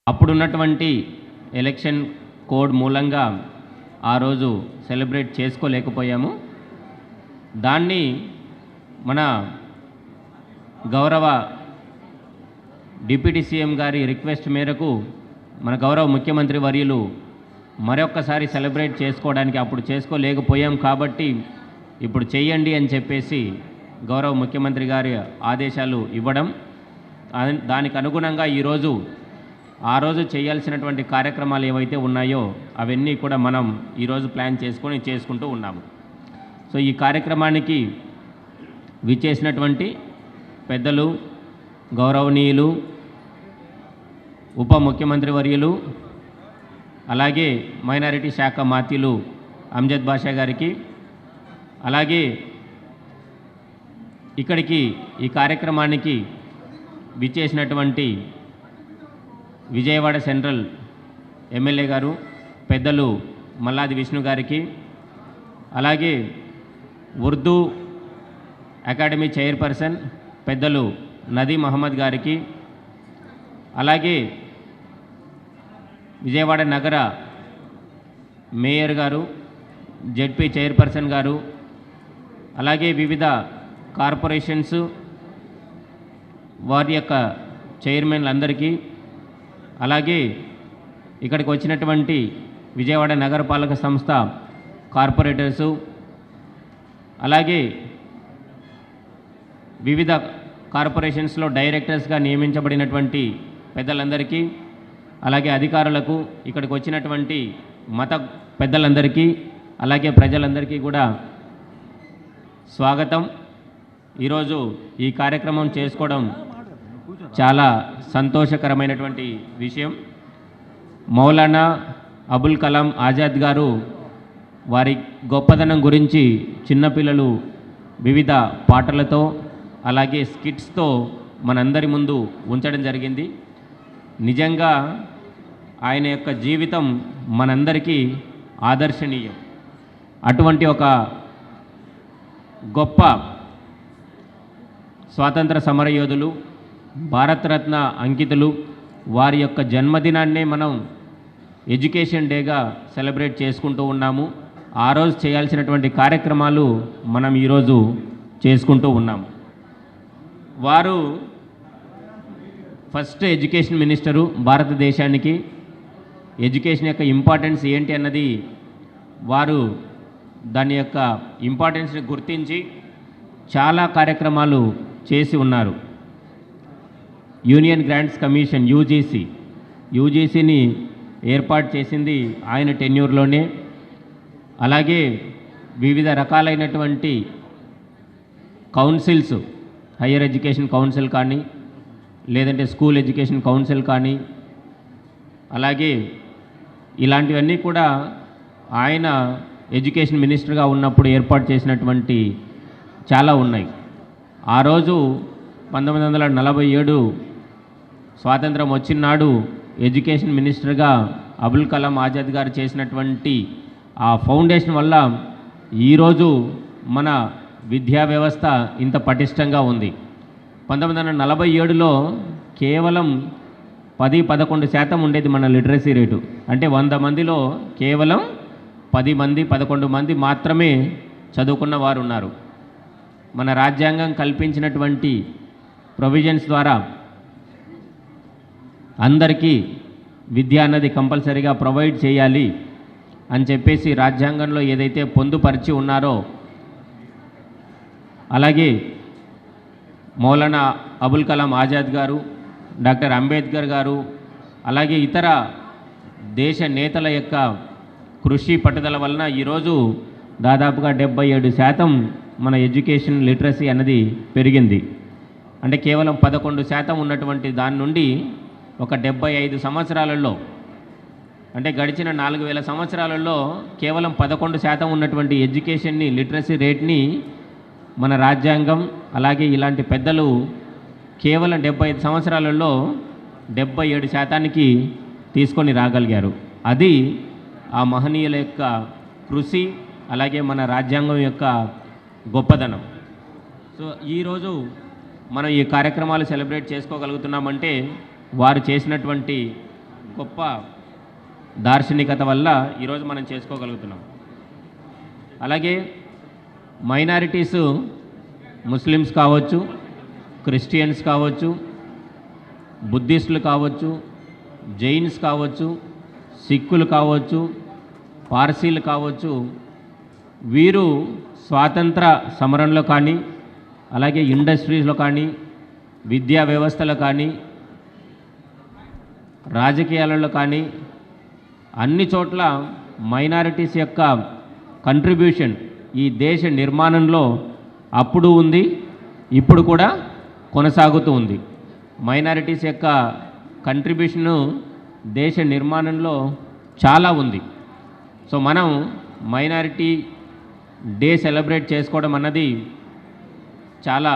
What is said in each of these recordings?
అప్పుడున్నటువంటి election code మూలంగా ఆ రోజు సెలబ్రేట్ చేసుకోలేకపోయాము. దాన్ని మన గౌరవ డిప్యూటీ సీఎం గారి రిక్వెస్ట్ మేరకు మన గౌరవ ముఖ్యమంత్రి వర్యులు మరొక్కసారి సెలబ్రేట్ చేసుకోవడానికి అప్పుడు చేసుకోలేకపోయాం కాబట్టి ఇప్పుడు చేయండి అని చెప్పేసి గౌరవ ముఖ్యమంత్రి గారి ఆదేశాలు ఇవ్వడం, దానికి అనుగుణంగా ఈరోజు ఆ రోజు చేయాల్సినటువంటి కార్యక్రమాలు ఏవైతే ఉన్నాయో అవన్నీ కూడా మనం ఈరోజు ప్లాన్ చేసుకుంటూ ఉన్నాము. సో ఈ కార్యక్రమానికి విచ్చేసినటువంటి పెద్దలు, గౌరవనీయులు, ఉప ముఖ్యమంత్రి వర్యులు, అలాగే మైనారిటీ శాఖ మాత్యులు అంజద్ బాషా గారికి, అలాగే ఇక్కడికి ఈ కార్యక్రమానికి విచ్చేసినటువంటి విజయవాడ సెంట్రల్ ఎమ్మెల్యే గారు పెద్దలు మల్లాది విష్ణు గారికి, అలాగే ఉర్దూ అకాడమీ చైర్పర్సన్ పెద్దలు నదీ మహమ్మద్ గారికి, అలాగే విజయవాడ నగర మేయర్ గారు, జెడ్పీ చైర్పర్సన్ గారు, అలాగే వివిధ కార్పొరేషన్స్ వారి యొక్క చైర్మన్లందరికీ, అలాగే ఇక్కడికి వచ్చినటువంటి విజయవాడ నగరపాలక సంస్థ కార్పొరేటర్సు, అలాగే వివిధ కార్పొరేషన్స్లో డైరెక్టర్స్గా నియమించబడినటువంటి పెద్దలందరికీ, అలాగే అధికారులకు, ఇక్కడికి వచ్చినటువంటి మత పెద్దలందరికీ, అలాగే ప్రజలందరికీ కూడా స్వాగతం. ఈరోజు ఈ కార్యక్రమం చేసుకోవడం చాలా సంతోషకరమైనటువంటి విషయం. మౌలానా అబుల్ కలాం ఆజాద్ గారు వారి గొప్పదనం గురించి చిన్నపిల్లలు వివిధ పాటలతో అలాగే స్కిట్స్తో మనందరి ముందు ఉంచడం జరిగింది. నిజంగా ఆయన యొక్క జీవితం మనందరికీ ఆదర్శనీయం. అటువంటి ఒక గొప్ప స్వాతంత్ర సమరయోధులు, భారతరత్న అంకితులు, వారి యొక్క జన్మదినాన్నే మనం ఎడ్యుకేషన్ డేగా సెలబ్రేట్ చేసుకుంటూ ఉన్నాము. ఆ రోజు చేయాల్సినటువంటి కార్యక్రమాలు మనం ఈరోజు చేసుకుంటూ ఉన్నాము. వారు ఫస్ట్ ఎడ్యుకేషన్ మినిస్టరు భారతదేశానికి. ఎడ్యుకేషన్ యొక్క ఇంపార్టెన్స్ ఏంటి అన్నది వారు దాని యొక్క ఇంపార్టెన్స్ని గుర్తించి చాలా కార్యక్రమాలు చేసి ఉన్నారు. యూనియన్ గ్రాంట్స్ కమిషన్ యూజీసీని ఏర్పాటు చేసింది ఆయన టెన్యూర్లోనే. అలాగే వివిధ రకాలైనటువంటి కౌన్సిల్స్, హయ్యర్ ఎడ్యుకేషన్ కౌన్సిల్ కానీ, లేదంటే స్కూల్ ఎడ్యుకేషన్ కౌన్సిల్ కానీ, అలాగే ఇలాంటివన్నీ కూడా ఆయన ఎడ్యుకేషన్ మినిస్టర్గా ఉన్నప్పుడు ఏర్పాటు చేసినటువంటి చాలా ఉన్నాయి. ఆ రోజు 1947 స్వాతంత్రం వచ్చినాడు ఎడ్యుకేషన్ మినిస్టర్గా అబుల్ కలాం ఆజాద్ గారు చేసినటువంటి ఆ ఫౌండేషన్ వల్ల ఈరోజు మన విద్యా వ్యవస్థ ఇంత పటిష్టంగా ఉంది. 1947లో కేవలం 10-11% ఉండేది మన లిటరసీ రేటు. అంటే 100 మందిలో కేవలం 11 మంది మాత్రమే చదువుకున్న వారు ఉన్నారు. మన రాజ్యాంగం కల్పించినటువంటి ప్రొవిజన్స్ ద్వారా అందరికీ విద్య అన్నది కంపల్సరీగా ప్రొవైడ్ చేయాలి అని చెప్పేసి రాజ్యాంగంలో ఏదైతే పొందుపరిచి ఉన్నారో, అలాగే మౌలానా అబుల్ కలాం ఆజాద్ గారు, డాక్టర్ అంబేద్కర్ గారు, అలాగే ఇతర దేశ నేతల యొక్క కృషి పట్టుదల వలన ఈరోజు దాదాపుగా 77% మన ఎడ్యుకేషన్ లిటరసీ అన్నది పెరిగింది. అంటే కేవలం 11% ఉన్నటువంటి దాని నుండి ఒక 75 సంవత్సరాలలో, అంటే గడిచిన 4000 సంవత్సరాలలో కేవలం 11% ఉన్నటువంటి ఎడ్యుకేషన్ని, లిటరసీ రేట్ని మన రాజ్యాంగం అలాగే ఇలాంటి పెద్దలు కేవలం 75 సంవత్సరాలలో 77%కి తీసుకొని రాగలిగారు. అది ఆ మహనీయుల యొక్క కృషి, అలాగే మన రాజ్యాంగం యొక్క గొప్పదనం. సో ఈరోజు మనం ఈ కార్యక్రమాలు సెలబ్రేట్ చేసుకోగలుగుతున్నామంటే వారు చేసినటువంటి గొప్ప దార్శనికత వల్ల ఈరోజు మనం చేసుకోగలుగుతున్నాం. అలాగే మైనారిటీస్ ముస్లిమ్స్ కావచ్చు, క్రిస్టియన్స్ కావచ్చు, బుద్ధిస్టులు కావచ్చు, జైన్స్ కావచ్చు, సిక్కులు కావచ్చు, పార్సీలు కావచ్చు, వీరు స్వాతంత్ర సమరంలో కానీ, అలాగే ఇండస్ట్రీస్లో కానీ, విద్యా వ్యవస్థలో కానీ, రాజకీయాలలో కానీ అన్ని చోట్ల మైనారిటీస్ యొక్క కంట్రిబ్యూషన్ ఈ దేశ నిర్మాణంలో అప్పుడు ఉంది, ఇప్పుడు కూడా కొనసాగుతూ ఉంది. మైనారిటీస్ యొక్క కంట్రిబ్యూషను దేశ నిర్మాణంలో చాలా ఉంది. సో మనం మైనారిటీ డే సెలబ్రేట్ చేసుకోవడం అన్నది చాలా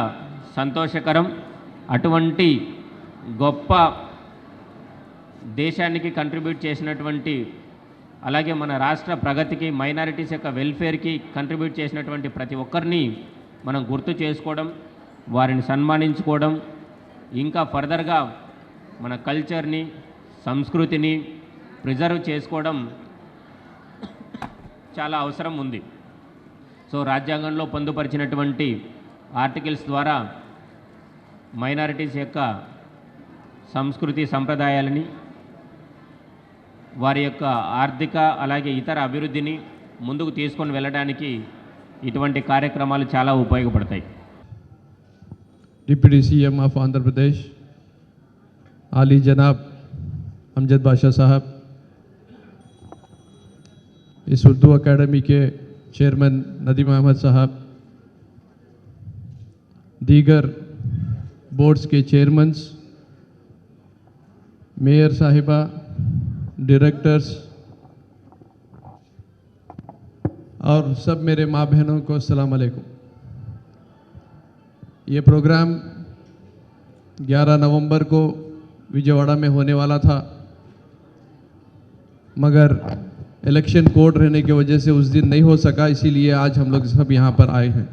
సంతోషకరం. అటువంటి గొప్ప దేశానికి కంట్రిబ్యూట్ చేసినటువంటి, అలాగే మన రాష్ట్ర ప్రగతికి, మైనారిటీస్ యొక్క వెల్ఫేర్కి కంట్రిబ్యూట్ చేసినటువంటి ప్రతి ఒక్కరిని మనం గుర్తు చేసుకోవడం, వారిని సన్మానించుకోవడం, ఇంకా ఫర్దర్గా మన కల్చర్ని, సంస్కృతిని ప్రిజర్వ్ చేసుకోవడం చాలా అవసరం ఉంది. సో రాజ్యాంగంలో పొందుపరిచినటువంటి ఆర్టికల్స్ ద్వారా మైనారిటీస్ యొక్క సంస్కృతి సంప్రదాయాలని, వారి యొక్క ఆర్థిక అలాగే ఇతర అభివృద్ధిని ముందుకు తీసుకొని వెళ్ళడానికి ఇటువంటి కార్యక్రమాలు చాలా ఉపయోగపడతాయి. Deputy CM of Andhra Pradesh आली जनाब अमजद बादशाह साहब, इस उर्दू एकेडमी के चेयरमैन नदीम अहमद साहब, दीगर बोर्ड्स के चेयरमैन्स, मेयर साहिबा, डायरेक्टर्स और सब मेरे माँ बहनों को अस्सलाम वालेकुम। ये प्रोग्राम 11 नवंबर को विजयवाड़ा में होने वाला था, मगर इलेक्शन कोड रहने की वजह से उस दिन नहीं हो सका, इसीलिए आज हम लोग सब यहाँ पर आए हैं।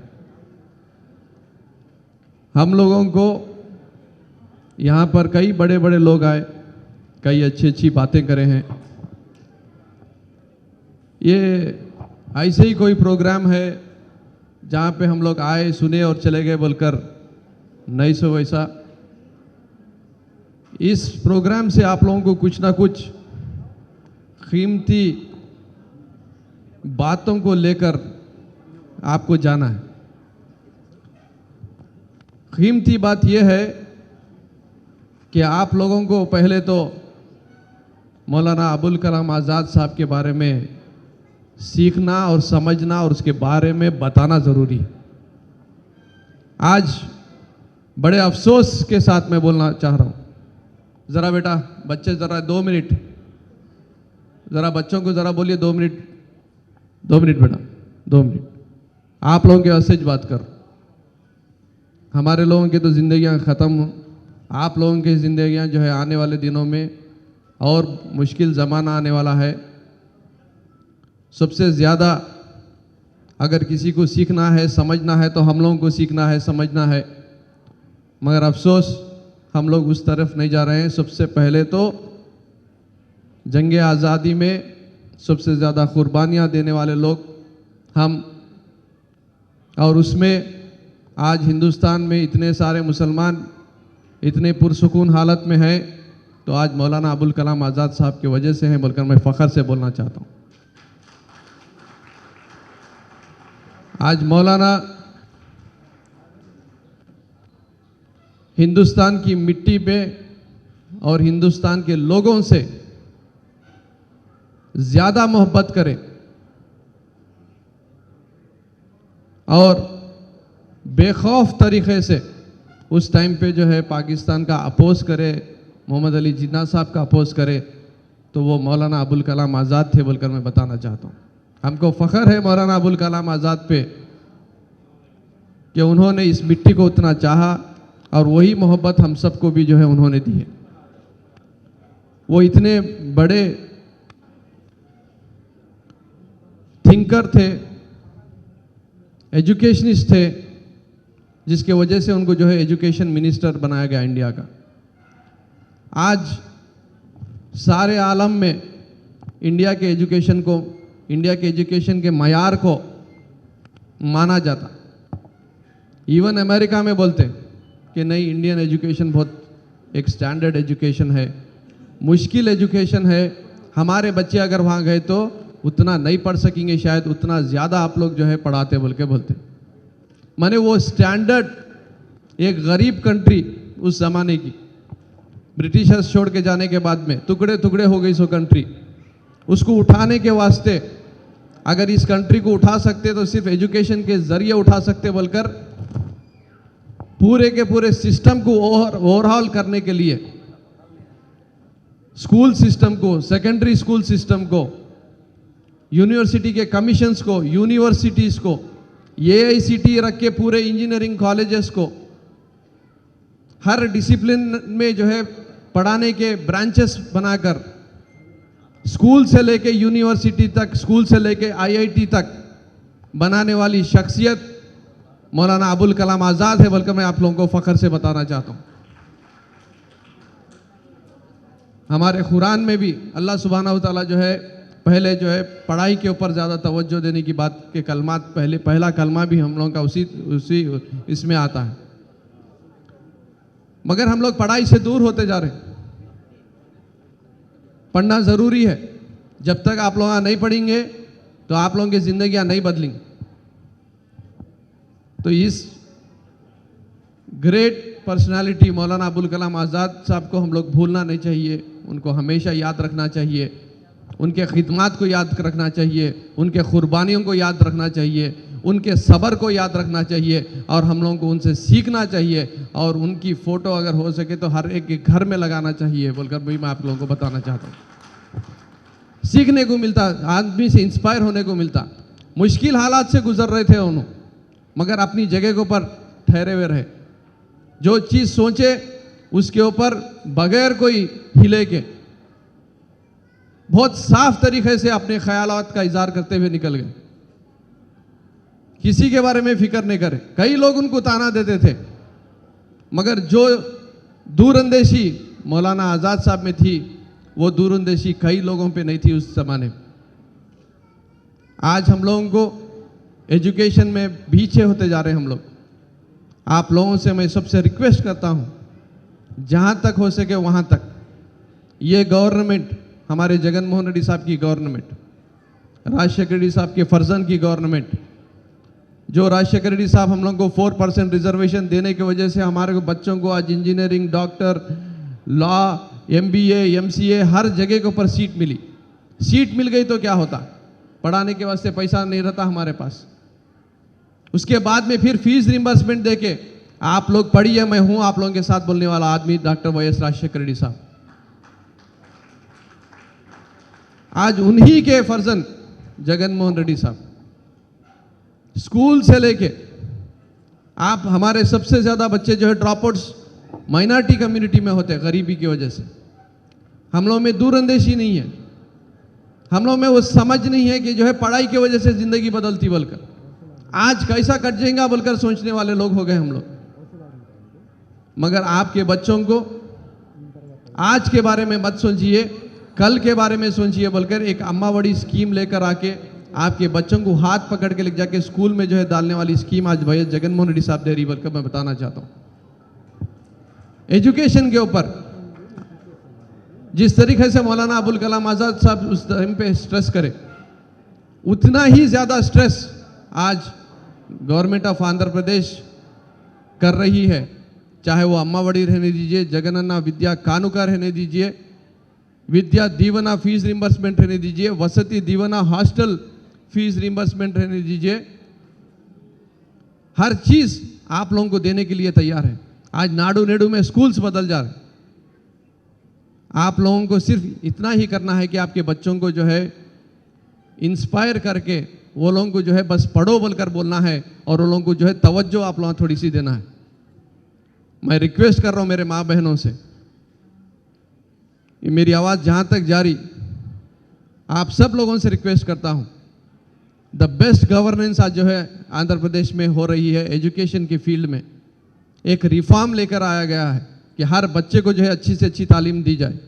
हम लोगों को यहाँ पर कई बड़े बड़े लोग आए, कई अच्छी अच्छी बातें करे हैं। ये ऐसे ही कोई प्रोग्राम है जहाँ पे हम लोग आए, सुने और चले गए बोलकर नहीं सो वैसा। इस प्रोग्राम से आप लोगों को कुछ ना कुछ कीमती बातों को लेकर आपको जाना है। कीमती बात यह है कि आप लोगों को पहले तो मौलाना अबुल कलाम आज़ाद साहब के बारे में सीखना और समझना और उसके बारे में बताना ज़रूरी है। आज बड़े अफसोस के साथ मैं बोलना चाह रहा हूँ, ज़रा बेटा बच्चे ज़रा 2 मिनट, ज़रा बच्चों को ज़रा बोलिए 2 मिनट, 2 मिनट बेटा 2 मिनट। आप लोगों के वास्ते बात करो, हमारे लोगों की तो ज़िंदगियाँ ख़त्म, आप लोगों की ज़िंदगियाँ जो है आने वाले दिनों में और मुश्किल ज़माना आने वाला है। सबसे ज़्यादा अगर किसी को सीखना है, समझना है, तो हम लोगों को सीखना है, समझना है, मगर अफसोस हम लोग उस तरफ नहीं जा रहे हैं। सबसे पहले तो जंग आज़ादी में सबसे ज़्यादा कुर्बानियाँ देने वाले लोग हम, और उसमें आज हिंदुस्तान में इतने सारे मुसलमान इतने पुरसुकून हालत में हैं, तो आज मौलाना अबुल कलाम आज़ाद साहब की वजह से हैं बोलकर मैं फ़ख्र से बोलना चाहता हूँ। आज मौलाना हिंदुस्तान की मिट्टी पे और हिंदुस्तान के लोगों से ज़्यादा मोहब्बत करें और बेखौफ तरीक़े से उस टाइम पे जो है पाकिस्तान का अपोज करे, मोहम्मद अली जिन्ना साहब का अपोज करे, तो वो मौलाना अबुल कलाम आज़ाद थे बोलकर मैं बताना चाहता हूँ। हमको फ़ख्र है मौलाना अबुल कलाम आज़ाद पे कि उन्होंने इस मिट्टी को उतना चाहा और वही मोहब्बत हम सबको भी जो है उन्होंने दी है। वो इतने बड़े थिंकर थे, एजुकेशनिस्ट थे, जिसके वजह से उनको जो है एजुकेशन मिनिस्टर बनाया गया इंडिया का। आज सारे आलम में इंडिया के एजुकेशन के मयार को माना जाता। इवन अमेरिका में बोलते कि नहीं, इंडियन एजुकेशन बहुत एक स्टैंडर्ड एजुकेशन है, मुश्किल एजुकेशन है, हमारे बच्चे अगर वहाँ गए तो उतना नहीं पढ़ सकेंगे, शायद उतना ज़्यादा आप लोग जो है पढ़ाते बोल के बोलते। माने वो स्टैंडर्ड एक गरीब कंट्री उस ज़माने की, ब्रिटिशर्स छोड़ के जाने के बाद में टुकड़े टुकड़े हो गई सो कंट्री, उसको उठाने के वास्ते अगर इस कंट्री को उठा सकते तो सिर्फ एजुकेशन के ज़रिए उठा सकते बोलकर पूरे के पूरे सिस्टम को ओवरऑल करने के लिए स्कूल सिस्टम को, सेकेंडरी स्कूल सिस्टम को, यूनिवर्सिटी के कमीशंस को, यूनिवर्सिटीज़ को, AICTE रख के पूरे इंजीनियरिंग कॉलेजेस को, हर डिसिप्लिन में जो है पढ़ाने के ब्रांचेस बनाकर स्कूल से लेके यूनिवर्सिटी तक, स्कूल से लेके IIT तक बनाने वाली शख्सियत मौलाना अबुल कलाम आज़ाद है बोलकर मैं आप लोगों को फ़ख्र से बताना चाहता हूँ। हमारे कुरान में भी अल्लाह सुब्हानहू व तआला जो है पहले जो है पढ़ाई के ऊपर ज़्यादा तवज्जो देने की बात के कलमात, पहला कलमा भी हम लोगों का उसी इसमें आता है। मगर हम लोग पढ़ाई से दूर होते जा रहे हैं। पढ़ना ज़रूरी है, जब तक आप लोग नहीं पढ़ेंगे तो आप लोगों की ज़िंदगियाँ नहीं बदलेंगी। तो इस ग्रेट पर्सनालिटी मौलाना अबुल कलाम आज़ाद साहब को हम लोग भूलना नहीं चाहिए, उनको हमेशा याद रखना चाहिए, उनके खिदमात को याद रखना चाहिए, उनके कुर्बानियों को याद रखना चाहिए, उनके सब्र को याद रखना चाहिए और हम लोगों को उनसे सीखना चाहिए और उनकी फ़ोटो अगर हो सके तो हर एक के घर में लगाना चाहिए बोलकर भी मैं आप लोगों को बताना चाहता हूँ। सीखने को मिलता, आदमी से इंस्पायर होने को मिलता। मुश्किल हालात से गुजर रहे थे उन्होंने, मगर अपनी जगह के ऊपर ठहरे हुए रहे। जो चीज़ सोचे उसके ऊपर बगैर कोई हिले के बहुत साफ तरीके से अपने ख्यालात का इजहार करते हुए निकल गए। किसी के बारे में फिक्र नहीं करे। कई लोग उनको ताना देते थे, मगर जो दूरअंदेशी मौलाना आज़ाद साहब में थी वो दूरअंदेशी कई लोगों पे नहीं थी उस जमाने में। आज हम लोगों को एजुकेशन में पीछे होते जा रहे हैं हम लोग। आप लोगों से मैं सबसे रिक्वेस्ट करता हूं, जहां तक हो सके वहां तक ये गवर्नमेंट, हमारे जगन मोहन रेड्डी साहब की गवर्नमेंट, राजशेखर रेड्डी साहब के फर्जन की गवर्नमेंट, जो राजशेखर रेड्डी साहब हम लोग को 4% रिजर्वेशन देने की वजह से हमारे बच्चों को आज engineering, doctor, law, MBA, MCA हर जगह के ऊपर सीट मिली। सीट मिल गई तो क्या होता, पढ़ाने के वास्ते पैसा नहीं रहता हमारे पास। उसके बाद में फिर फीस रिम्बर्समेंट देके आप लोग पढ़िए, मैं हूं आप लोगों के साथ बोलने वाला आदमी डॉक्टर YS राजशेखर रेड्डी साहब। आज उन्हीं के फर्जन जगन मोहन रेड्डी साहब स्कूल से लेके आप, हमारे सबसे ज़्यादा बच्चे जो है ड्रॉप आउट्स माइनॉरिटी कम्युनिटी में होते हैं गरीबी की वजह से। हम लोग में दूरअंदेशी नहीं है, हम लोग में वो समझ नहीं है कि जो है पढ़ाई की वजह से ज़िंदगी बदलती बोलकर, आज कैसा कट जाएगा बोलकर सोचने वाले लोग हो गए हम लोग। मगर आपके बच्चों को आज के बारे में मत सोचिए, कल के बारे में सोचिए बोलकर एक अम्मावड़ी स्कीम लेकर आके आपके बच्चों को हाथ पकड़ के ले जाके स्कूल में जो है डालने वाली स्कीम आज भैया जगन मोहन रेड्डी साहब दे रही बोलकर मैं बताना चाहता हूँ। एजुकेशन के ऊपर जिस तरीके से मौलाना अबुल कलाम आज़ाद साहब उस टाइम पे स्ट्रेस करे, उतना ही ज़्यादा स्ट्रेस आज गवर्नमेंट ऑफ आंध्र प्रदेश कर रही है। चाहे वो अम्मावड़ी रहने दीजिए, जगनन्ना विद्या कानुका रहने दीजिए, विद्या दीवना फीस रिम्बर्समेंट रहने दीजिए, वसति दीवना हॉस्टल फीस रिम्बर्समेंट रहने दीजिए, हर चीज़ आप लोगों को देने के लिए तैयार है। आज नाडू नेडू में स्कूल्स बदल जा रहे हैं। आप लोगों को सिर्फ इतना ही करना है कि आपके बच्चों को जो है इंस्पायर करके वो लोगों को जो है बस पढ़ो बोलकर बोलना है और वो लोगों को जो है तवज्जो आप लोगों थोड़ी सी देना है। मैं रिक्वेस्ट कर रहा हूँ मेरे माँ बहनों से, मेरी आवाज़ जहाँ तक जारी, आप सब लोगों से रिक्वेस्ट करता हूँ, द बेस्ट गवर्नेंस आज जो है आंध्र प्रदेश में हो रही है। एजुकेशन की फील्ड में एक रिफॉर्म लेकर आया गया है कि हर बच्चे को जो है अच्छी से अच्छी तालीम दी जाए।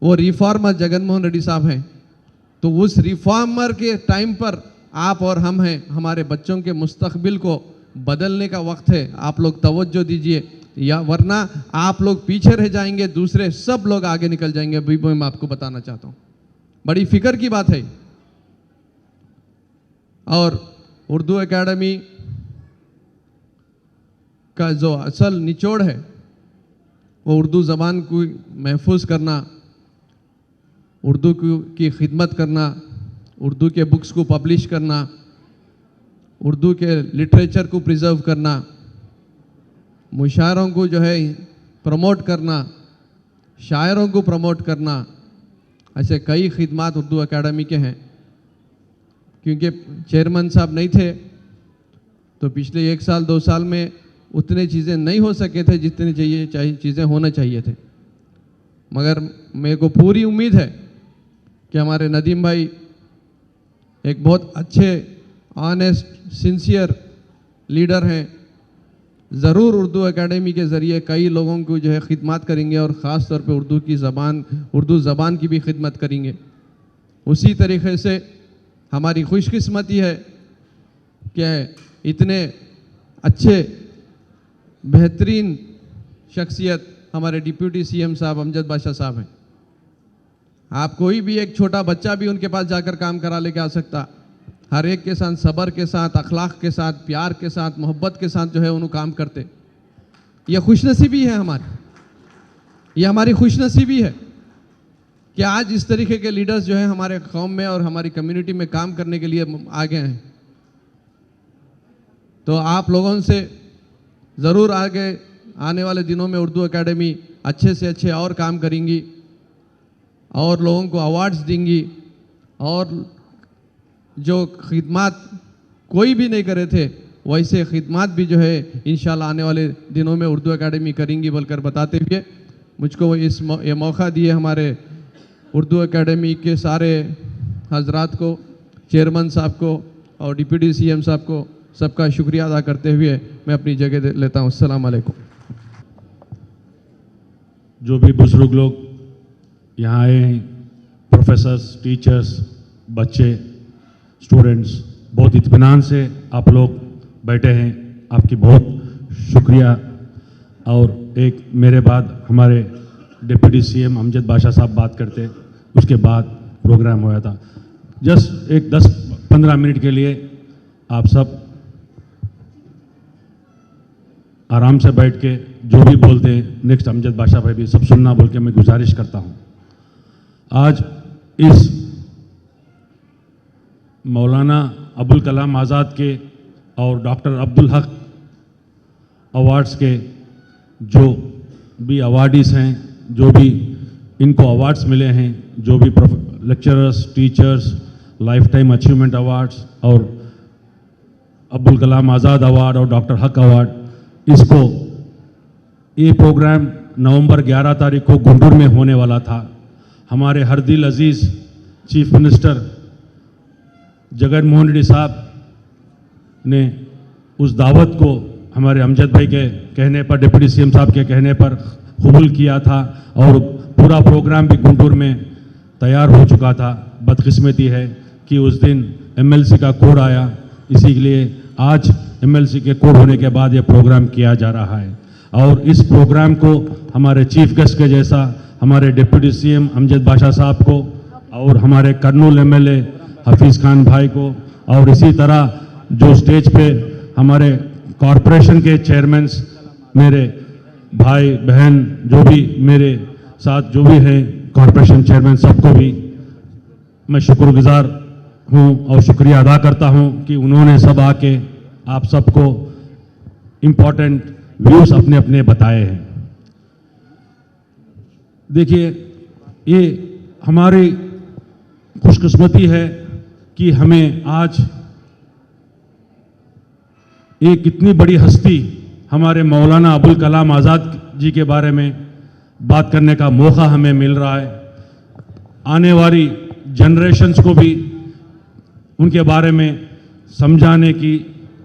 वो रिफॉर्मर जगनमोहन रेड्डी साहब हैं। तो उस रिफॉर्मर के टाइम पर आप और हम हैं, हमारे बच्चों के मुस्तकबिल को बदलने का वक्त है। आप लोग तवज्जो दीजिए, या वरना आप लोग पीछे रह जाएंगे, दूसरे सब लोग आगे निकल जाएंगे। अभी मैं आपको बताना चाहता हूँ, बड़ी फिक्र की बात है। और उर्दू एकेडमी का जो असल निचोड़ है वो उर्दू ज़बान को महफूज करना, उर्दू की खिदमत करना, उर्दू के बुक्स को पब्लिश करना, उर्दू के लिटरेचर को प्रिजर्व करना, मुशायरों को जो है प्रमोट करना, शायरों को प्रमोट करना, ऐसे कई खिदमात उर्दू एकेडमी के हैं। क्योंकि चेयरमैन साहब नहीं थे तो पिछले 1 साल 2 साल में उतने चीज़ें नहीं हो सके थे जितनी चीज़ें होना चाहिए थे। मगर मेरे को पूरी उम्मीद है कि हमारे नदीम भाई एक बहुत अच्छे, ऑनेस्ट, सिंसियर लीडर हैं। ज़रूर उर्दू एकेडमी के ज़रिए कई लोगों को जो है खिदमत करेंगे और ख़ास तौर पे उर्दू ज़बान की भी खिदमत करेंगे। उसी तरीके से हमारी खुशकिस्मती है कि इतने अच्छे बेहतरीन शख्सियत हमारे डिप्टी सीएम साहब अमजद बादशाह साहब हैं। आप कोई भी एक छोटा बच्चा भी उनके पास जाकर काम करा लेके आ सकता। हर एक के साथ सब्र के साथ, अखलाक के साथ, प्यार के साथ, मोहब्बत के साथ जो है उन्होंने काम करते। ये खुशनसीबी है हमारी, ये हमारी खुशनसीबी है कि आज इस तरीके के लीडर्स जो है हमारे कौम में और हमारी कम्युनिटी में काम करने के लिए आगे हैं। तो आप लोगों से ज़रूर आगे आने वाले दिनों में उर्दू एकेडमी अच्छे से अच्छे और काम करेंगी और लोगों को अवार्ड्स देंगी, और जो खिदमत कोई भी नहीं करे थे वैसे खिदमत भी जो है इंशाल्लाह आने वाले दिनों में उर्दू एकेडमी करेंगी बोलकर बताते हुए मुझको ये मौका दिए हमारे उर्दू एकेडमी के सारे हजरात को, चेयरमैन साहब को और डिप्टी सीएम साहब को, सबका शुक्रिया अदा करते हुए मैं अपनी जगह लेता हूँ। अस्सलाम वालेकुम। जो भी बुजुर्ग लोग यहाँ आए हैं, प्रोफेसर्स, टीचर्स, बच्चे, स्टूडेंट्स, बहुत इत्मीनान से आप लोग बैठे हैं, आपकी बहुत शुक्रिया। और एक मेरे बाद हमारे डिप्टी सीएम अमजद बादशाह साहब बात करते, उसके बाद प्रोग्राम होया था। जस्ट एक 10-15 मिनट के लिए आप सब आराम से बैठ के जो भी बोलते हैं, नेक्स्ट अमजद बादशाह भाई भी सब सुनना बोल के मैं गुजारिश करता हूँ। आज इस मौलाना अबुल कलाम आज़ाद के और डॉक्टर अब्दुल हक अवार्ड्स के जो भी अवार्डीज़ हैं, जो भी इनको अवार्ड्स मिले हैं, जो भी lecturers, teachers, life time achievement awards और अब्दुल कलाम आज़ाद अवार्ड और डॉक्टर हक अवार्ड, इसको ये प्रोग्राम नवंबर 11 तारीख को गुंटूर में होने वाला था। हमारे हरदिल अजीज़ चीफ मिनिस्टर जगनमोहन रेड्डी साहब ने उस दावत को हमारे अमजद भाई के कहने पर, डिप्टी सीएम साहब के कहने पर कबूल किया था और पूरा प्रोग्राम भी गुंटूर में तैयार हो चुका था। बदकिस्मती है कि उस दिन एमएलसी का कोड आया, इसी के लिए आज एमएलसी के कोड होने के बाद ये प्रोग्राम किया जा रहा है। और इस प्रोग्राम को हमारे चीफ गेस्ट के जैसा हमारे डिप्टी सीएम अमजद बादशाह साहब को और हमारे कर्नूल एमएलए हफीज़ खान भाई को, और इसी तरह जो स्टेज पे हमारे कॉरपोरेशन के चेयरमैन्स, मेरे भाई बहन जो भी मेरे साथ जो भी हैं कॉरपोरेशन चेयरमैन, सबको भी मैं शुक्रगुजार हूँ और शुक्रिया अदा करता हूँ कि उन्होंने सब आके आप सबको इम्पोर्टेंट व्यूज़ अपने अपने बताए हैं। देखिए, ये हमारी खुशकिस्मती है कि हमें आज एक इतनी बड़ी हस्ती हमारे मौलाना अबुल कलाम आज़ाद जी के बारे में बात करने का मौका हमें मिल रहा है। आने वाली जनरेशन्स को भी उनके बारे में समझाने की,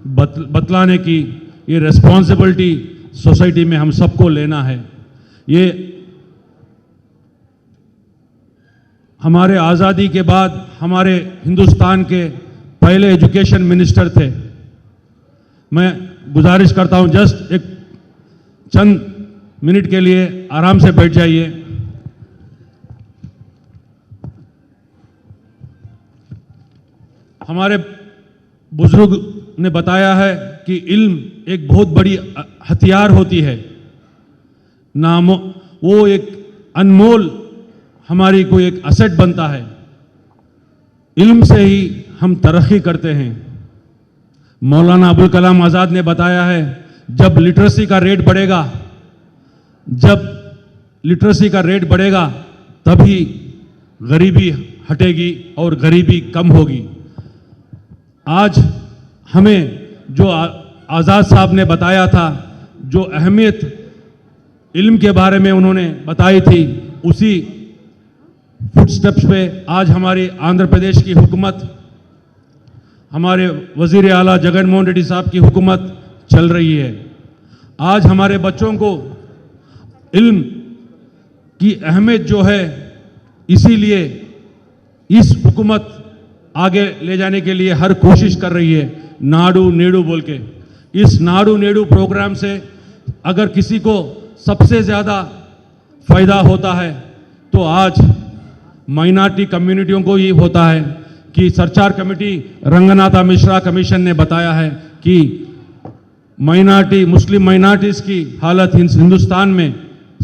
बतलाने की ये रिस्पॉन्सिबिलिटी सोसाइटी में हम सबको लेना है। ये हमारे आज़ादी के बाद हमारे हिंदुस्तान के पहले एजुकेशन मिनिस्टर थे। मैं गुजारिश करता हूं जस्ट एक चंद मिनट के लिए आराम से बैठ जाइए। हमारे बुजुर्ग ने बताया है कि इल्म एक बहुत बड़ी हथियार होती है, नामो वो एक अनमोल हमारी कोई एक असेट बनता है। इल्म से ही हम तरक्की करते हैं। मौलाना अबुल कलाम आज़ाद ने बताया है, जब लिटरेसी का रेट बढ़ेगा तभी गरीबी हटेगी और गरीबी कम होगी। आज हमें जो आज़ाद साहब ने बताया था, जो अहमियत इल्म के बारे में उन्होंने बताई थी, उसी फुटस्टेप्स पे आज हमारी आंध्र प्रदेश की हुकूमत, हमारे वज़ीर आला जगन मोहन रेड्डी साहब की हुकूमत चल रही है। आज हमारे बच्चों को इल्म की अहमियत जो है, इसीलिए इस हुकूमत आगे ले जाने के लिए हर कोशिश कर रही है। नाडू नेडू बोल के, इस नाडू नेडू प्रोग्राम से अगर किसी को सबसे ज़्यादा फ़ायदा होता है तो आज माइनॉरिटी कम्युनिटियों को ही होता है। कि सरचार कमेटी रंगनाथा मिश्रा कमीशन ने बताया है कि मुस्लिम माइनॉरिटीज़ की हालत हिंदुस्तान में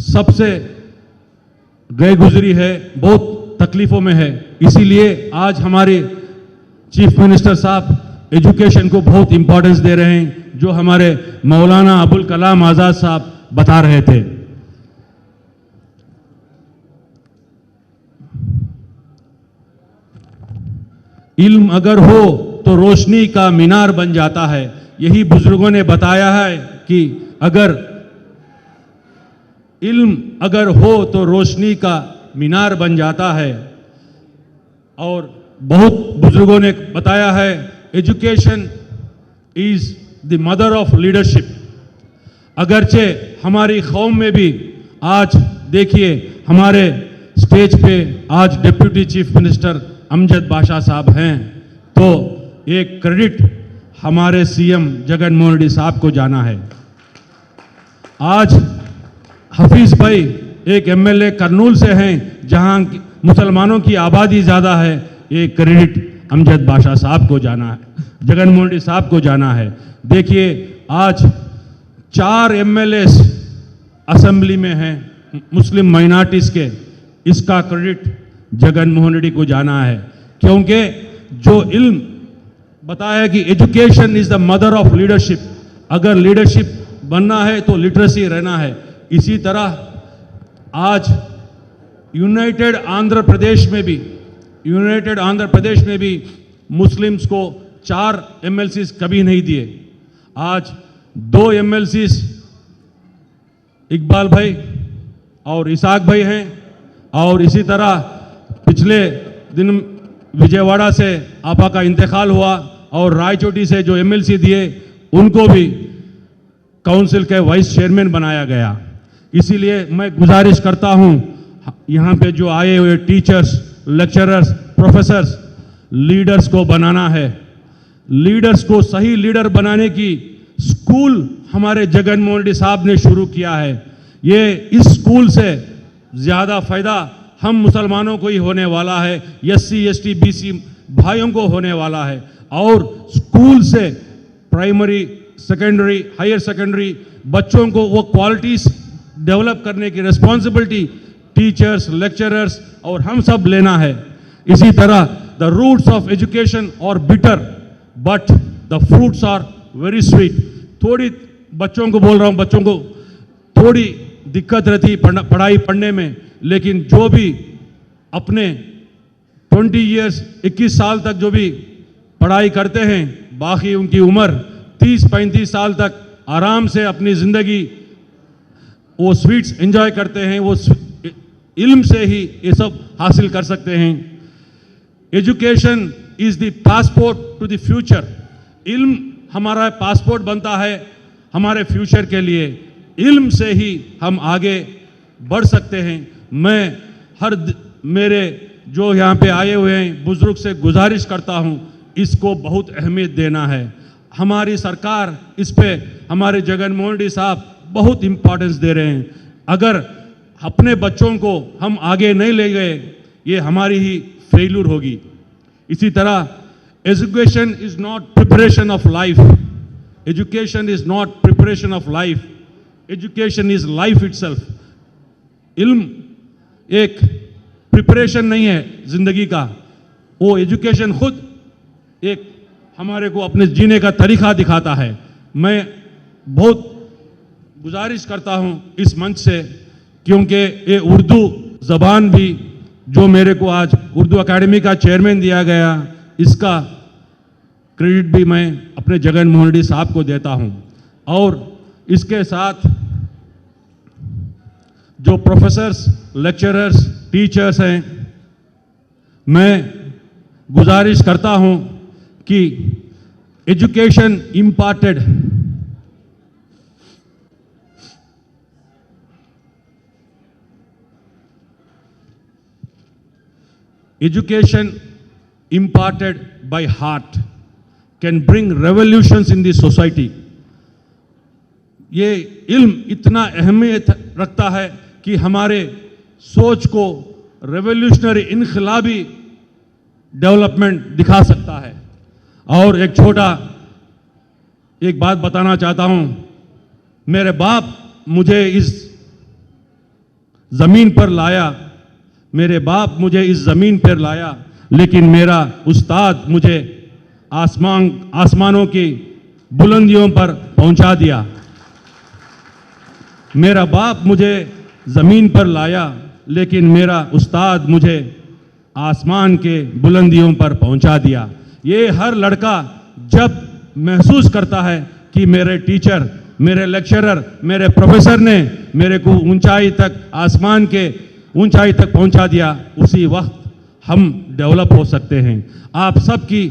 सबसे गए गुजरी है, बहुत तकलीफ़ों में है। इसीलिए आज हमारे चीफ मिनिस्टर साहब एजुकेशन को बहुत इंपॉर्टेंस दे रहे हैं, जो हमारे मौलाना अबुल कलाम आज़ाद साहब बता रहे थे। इल्म अगर हो तो रोशनी का मीनार बन जाता है। यही बुजुर्गों ने बताया है कि अगर इल्म अगर हो तो रोशनी का मीनार बन जाता है। और बहुत बुजुर्गों ने बताया है, education is the mother of leadership. अगरचे हमारी कौम में भी आज देखिए, हमारे स्टेज पे आज डिप्टी चीफ मिनिस्टर अमजद बादशाह साहब हैं, तो एक क्रेडिट हमारे सीएम जगन मोहन रेड्डी साहब को जाना है। आज हफीज भाई एक एमएलए करनूल से हैं, जहां मुसलमानों की आबादी ज़्यादा है, एक क्रेडिट अमजद बादशाह साहब को जाना है, जगन मोहन रेड्डी साहब को जाना है। देखिए आज 4 एमएलएस असेंबली में हैं मुस्लिम माइनॉरिटीज़ के, इसका क्रेडिट जगन मोहन रेड्डी को जाना है। क्योंकि जो इल्म बताया कि education is the mother of leadership, अगर लीडरशिप बनना है तो लिटरेसी रहना है। इसी तरह आज यूनाइटेड आंध्र प्रदेश में भी मुस्लिम्स को 4 एमएलसीज कभी नहीं दिए। आज 2 एमएलसीज इकबाल भाई और इसाक भाई हैं। और इसी तरह पिछले दिन विजयवाड़ा से आपा का इंतकाल हुआ और रायचोटी से जो एमएलसी दिए उनको भी काउंसिल के वाइस चेयरमैन बनाया गया। इसीलिए मैं गुजारिश करता हूं, यहाँ पे जो आए हुए टीचर्स, लेक्चरर्स, प्रोफेसर्स, लीडर्स को बनाना है। लीडर्स को सही लीडर बनाने की स्कूल हमारे जगन मोहन रेड्डी साहब ने शुरू किया है। ये इस स्कूल से ज़्यादा फ़ायदा हम मुसलमानों को ही होने वाला है, एससी एसटी बीसी भाइयों को होने वाला है। और स्कूल से प्राइमरी, सेकेंडरी, हायर सेकेंडरी बच्चों को वो क्वालिटीज़ डेवलप करने की रिस्पॉन्सिबिलिटी टीचर्स, लेक्चरर्स और हम सब लेना है। इसी तरह the roots of education are bitter but the fruits are very sweet. थोड़ी बच्चों को बोल रहा हूँ, बच्चों को थोड़ी दिक्कत रहती पढ़ाई पढ़ने में, लेकिन जो भी अपने 20 ईयर्स 21 साल तक जो भी पढ़ाई करते हैं, बाकी उनकी उम्र 30-35 साल तक आराम से अपनी ज़िंदगी वो स्वीट्स एंजॉय करते हैं। वो इल्म से ही ये सब हासिल कर सकते हैं। Education is the passport to the future. इल्म हमारा पासपोर्ट बनता है हमारे फ्यूचर के लिए। इल्म से ही हम आगे बढ़ सकते हैं। मैं मेरे जो यहाँ पे आए हुए हैं बुजुर्ग से गुजारिश करता हूँ, इसको बहुत अहमियत देना है। हमारी सरकार इस पे, हमारे जगन मोहन रेड्डी साहब बहुत इंपॉर्टेंस दे रहे हैं। अगर अपने बच्चों को हम आगे नहीं ले गए, ये हमारी ही फेल्यूर होगी। इसी तरह education is not preparation of life, education is not preparation of life, education is life itself. इल्म एक प्रिपरेशन नहीं है जिंदगी का, वो एजुकेशन खुद एक हमारे को अपने जीने का तरीका दिखाता है। मैं बहुत गुजारिश करता हूं इस मंच से, क्योंकि ये उर्दू ज़बान भी जो मेरे को आज उर्दू अकेडमी का चेयरमैन दिया गया, इसका क्रेडिट भी मैं अपने जगन मोहन रेड्डी साहब को देता हूं। और इसके साथ जो प्रोफेसर्स, लेक्चरर्स, टीचर्स हैं, मैं गुजारिश करता हूं कि education imparted education imparted by heart can bring revolutions in the society। ये इल्म इतना अहमियत रखता है कि हमारे सोच को रेवोल्यूशनरी, इनकलाबी डेवलपमेंट दिखा सकता है। और एक बात बताना चाहता हूं, मेरे बाप मुझे इस जमीन पर लाया, मेरे बाप मुझे इस ज़मीन पर लाया, लेकिन मेरा उस्ताद मुझे आसमानों की बुलंदियों पर पहुंचा दिया। मेरा बाप मुझे ज़मीन पर लाया, लेकिन मेरा उस्ताद मुझे आसमान के बुलंदियों पर पहुंचा दिया। ये हर लड़का जब महसूस करता है कि मेरे टीचर, मेरे लेक्चरर, मेरे प्रोफेसर ने मेरे को ऊंचाई तक, आसमान के ऊंचाई तक पहुंचा दिया, उसी वक्त हम डेवलप हो सकते हैं। आप सबकी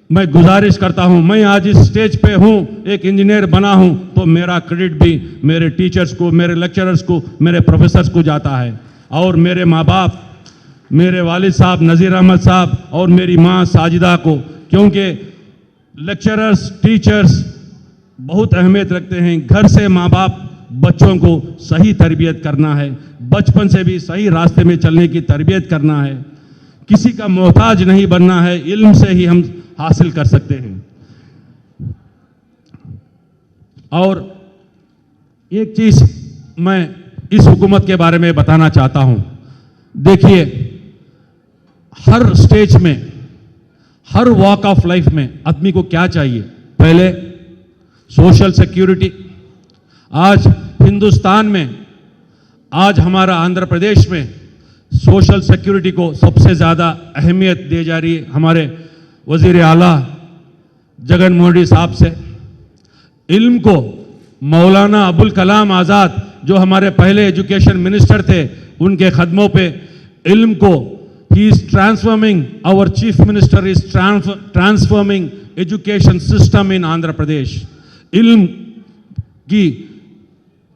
मैं गुजारिश करता हूं, मैं आज इस स्टेज पे हूं, एक इंजीनियर बना हूं, तो मेरा क्रेडिट भी मेरे टीचर्स को, मेरे लेक्चरर्स को, मेरे प्रोफेसर्स को जाता है। और मेरे माँ बाप, मेरे वालिद साहब नज़ीर अहमद साहब और मेरी माँ साजिदा को, क्योंकि लेक्चरर्स, टीचर्स बहुत अहमियत रखते हैं। घर से माँ बाप बच्चों को सही तरबियत करना है, बचपन से भी सही रास्ते में चलने की तरबियत करना है, किसी का मोहताज नहीं बनना है, इल्म से ही हम हासिल कर सकते हैं। और एक चीज मैं इस हुकूमत के बारे में बताना चाहता हूं, देखिए हर स्टेज में, हर वॉक ऑफ लाइफ में आदमी को क्या चाहिए? पहले सोशल सिक्योरिटी। आज हिंदुस्तान में, आज हमारा आंध्र प्रदेश में सोशल सिक्योरिटी को सबसे ज़्यादा अहमियत दी जा रही है हमारे वज़ीर आला जगन मोहन रेड्डी साहब से। इल्म को मौलाना अबुल कलाम आज़ाद जो हमारे पहले एजुकेशन मिनिस्टर थे, उनके कदमों पे इल्म को, he is transforming, our chief minister is transforming education system in Andhra Pradesh. इल्म की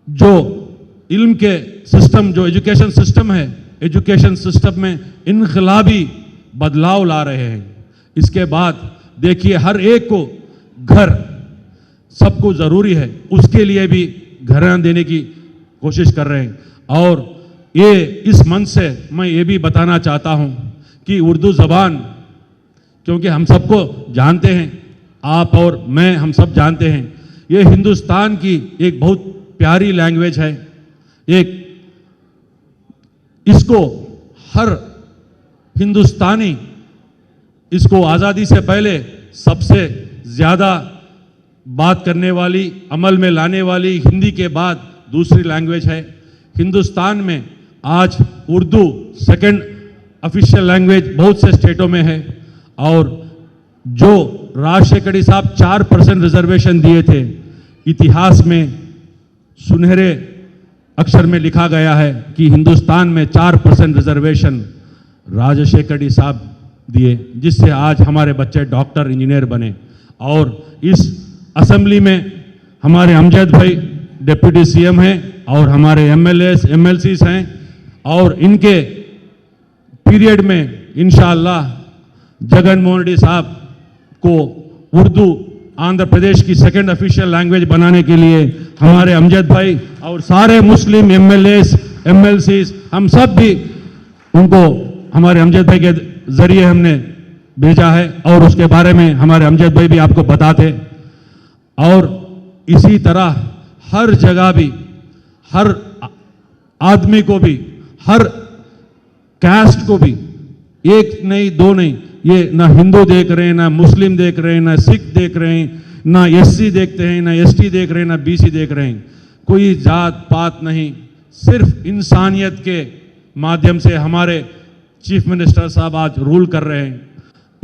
जो इल्म के सिस्टम, जो एजुकेशन सिस्टम है, एजुकेशन सिस्टम में इनकलाबी बदलाव ला रहे हैं। इसके बाद देखिए हर एक को घर सबको ज़रूरी है, उसके लिए भी घर देने की कोशिश कर रहे हैं। और ये इस मंच से मैं ये भी बताना चाहता हूँ कि उर्दू ज़बान, क्योंकि हम सबको जानते हैं, आप और मैं, हम सब जानते हैं, ये हिंदुस्तान की एक बहुत प्यारी लैंग्वेज है। एक इसको हर हिंदुस्तानी, इसको आज़ादी से पहले सबसे ज़्यादा बात करने वाली, अमल में लाने वाली हिंदी के बाद दूसरी लैंग्वेज है। हिंदुस्तान में आज उर्दू सेकंड ऑफिशियल लैंग्वेज बहुत से स्टेटों में है। और जो राजशेखर साहब 4% रिजर्वेशन दिए थे, इतिहास में सुनहरे अक्षर में लिखा गया है कि हिंदुस्तान में 4% रिजर्वेशन राजशेखर साहब दिए, जिससे आज हमारे बच्चे डॉक्टर, इंजीनियर बने। और इस असेंबली में हमारे अमजद भाई डिप्टी सीएम हैं और हमारे एमएलएस, एमएलसीज हैं, और इनके पीरियड में इंशाअल्लाह जगन मोहन रेड्डी साहब को उर्दू आंध्र प्रदेश की सेकंड ऑफिशियल लैंग्वेज बनाने के लिए हमारे अमजद भाई और सारे मुस्लिम एमएलएस एमएलसीज हम सब भी उनको हमारे अमजद भाई के जरिए हमने भेजा है और उसके बारे में हमारे अमजद भाई भी आपको बताते। और इसी तरह हर जगह भी हर आदमी को भी हर कास्ट को भी, एक नहीं दो नहीं, ये ना हिंदू देख रहे हैं, ना मुस्लिम देख रहे हैं, ना सिख देख रहे हैं, ना एससी देखते हैं, ना एसटी देख रहे हैं, ना बीसी देख रहे हैं। कोई जात पात नहीं, सिर्फ इंसानियत के माध्यम से हमारे चीफ मिनिस्टर साहब आज रूल कर रहे हैं।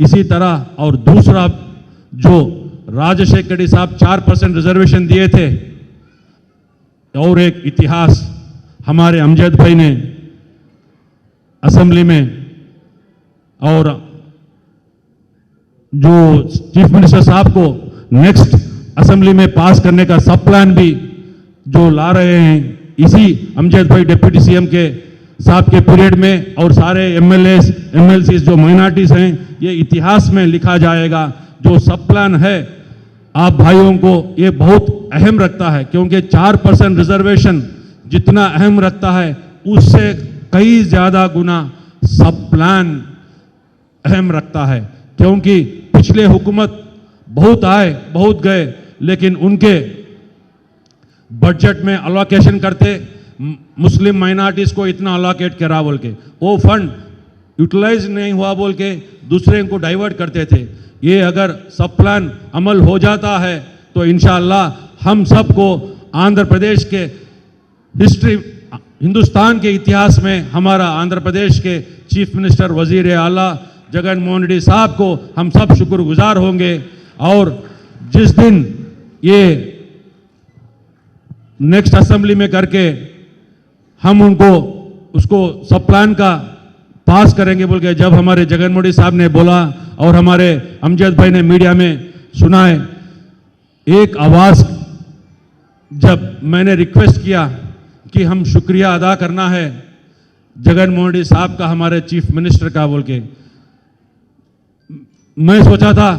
इसी तरह और दूसरा जो राजशेखर रेड्डी साहब 4% रिजर्वेशन दिए थे, और एक इतिहास हमारे अमजद भाई ने असेंबली में और जो चीफ मिनिस्टर साहब को नेक्स्ट असेंबली में पास करने का सब प्लान भी जो ला रहे हैं, इसी अमजद भाई डिप्टी सीएम के साहब के पीरियड में, और सारे एमएलएस एमएलसी जो माइनॉरिटीज हैं, ये इतिहास में लिखा जाएगा। जो सब प्लान है आप भाइयों को ये बहुत अहम रखता है, क्योंकि 4% रिजर्वेशन जितना अहम रखता है उससे कई ज्यादा गुना सब प्लान अहम रखता है। क्योंकि पिछले हुकूमत बहुत आए बहुत गए, लेकिन उनके बजट में अलोकेशन करते मुस्लिम माइनॉरिटीज को इतना अलोकेट करा बोल के, वो फंड यूटिलाइज नहीं हुआ बोल के दूसरे को डाइवर्ट करते थे। ये अगर सब प्लान अमल हो जाता है तो इंशाअल्लाह हम सबको आंध्र प्रदेश के हिस्ट्री, हिंदुस्तान के इतिहास में हमारा आंध्र प्रदेश के चीफ मिनिस्टर वजीर आला जगन मोहन रेड्डी साहब को हम सब शुक्रगुजार होंगे। और जिस दिन ये नेक्स्ट असेंबली में करके हम उनको उसको सब प्लान का पास करेंगे बोल के जब हमारे जगन मोहन रेड्डी साहब ने बोला और हमारे अमजद भाई ने मीडिया में सुनाए, एक आवाज जब मैंने रिक्वेस्ट किया कि हम शुक्रिया अदा करना है जगन मोहन रेड्डी साहब का, हमारे चीफ मिनिस्टर का बोल के, मैं सोचा था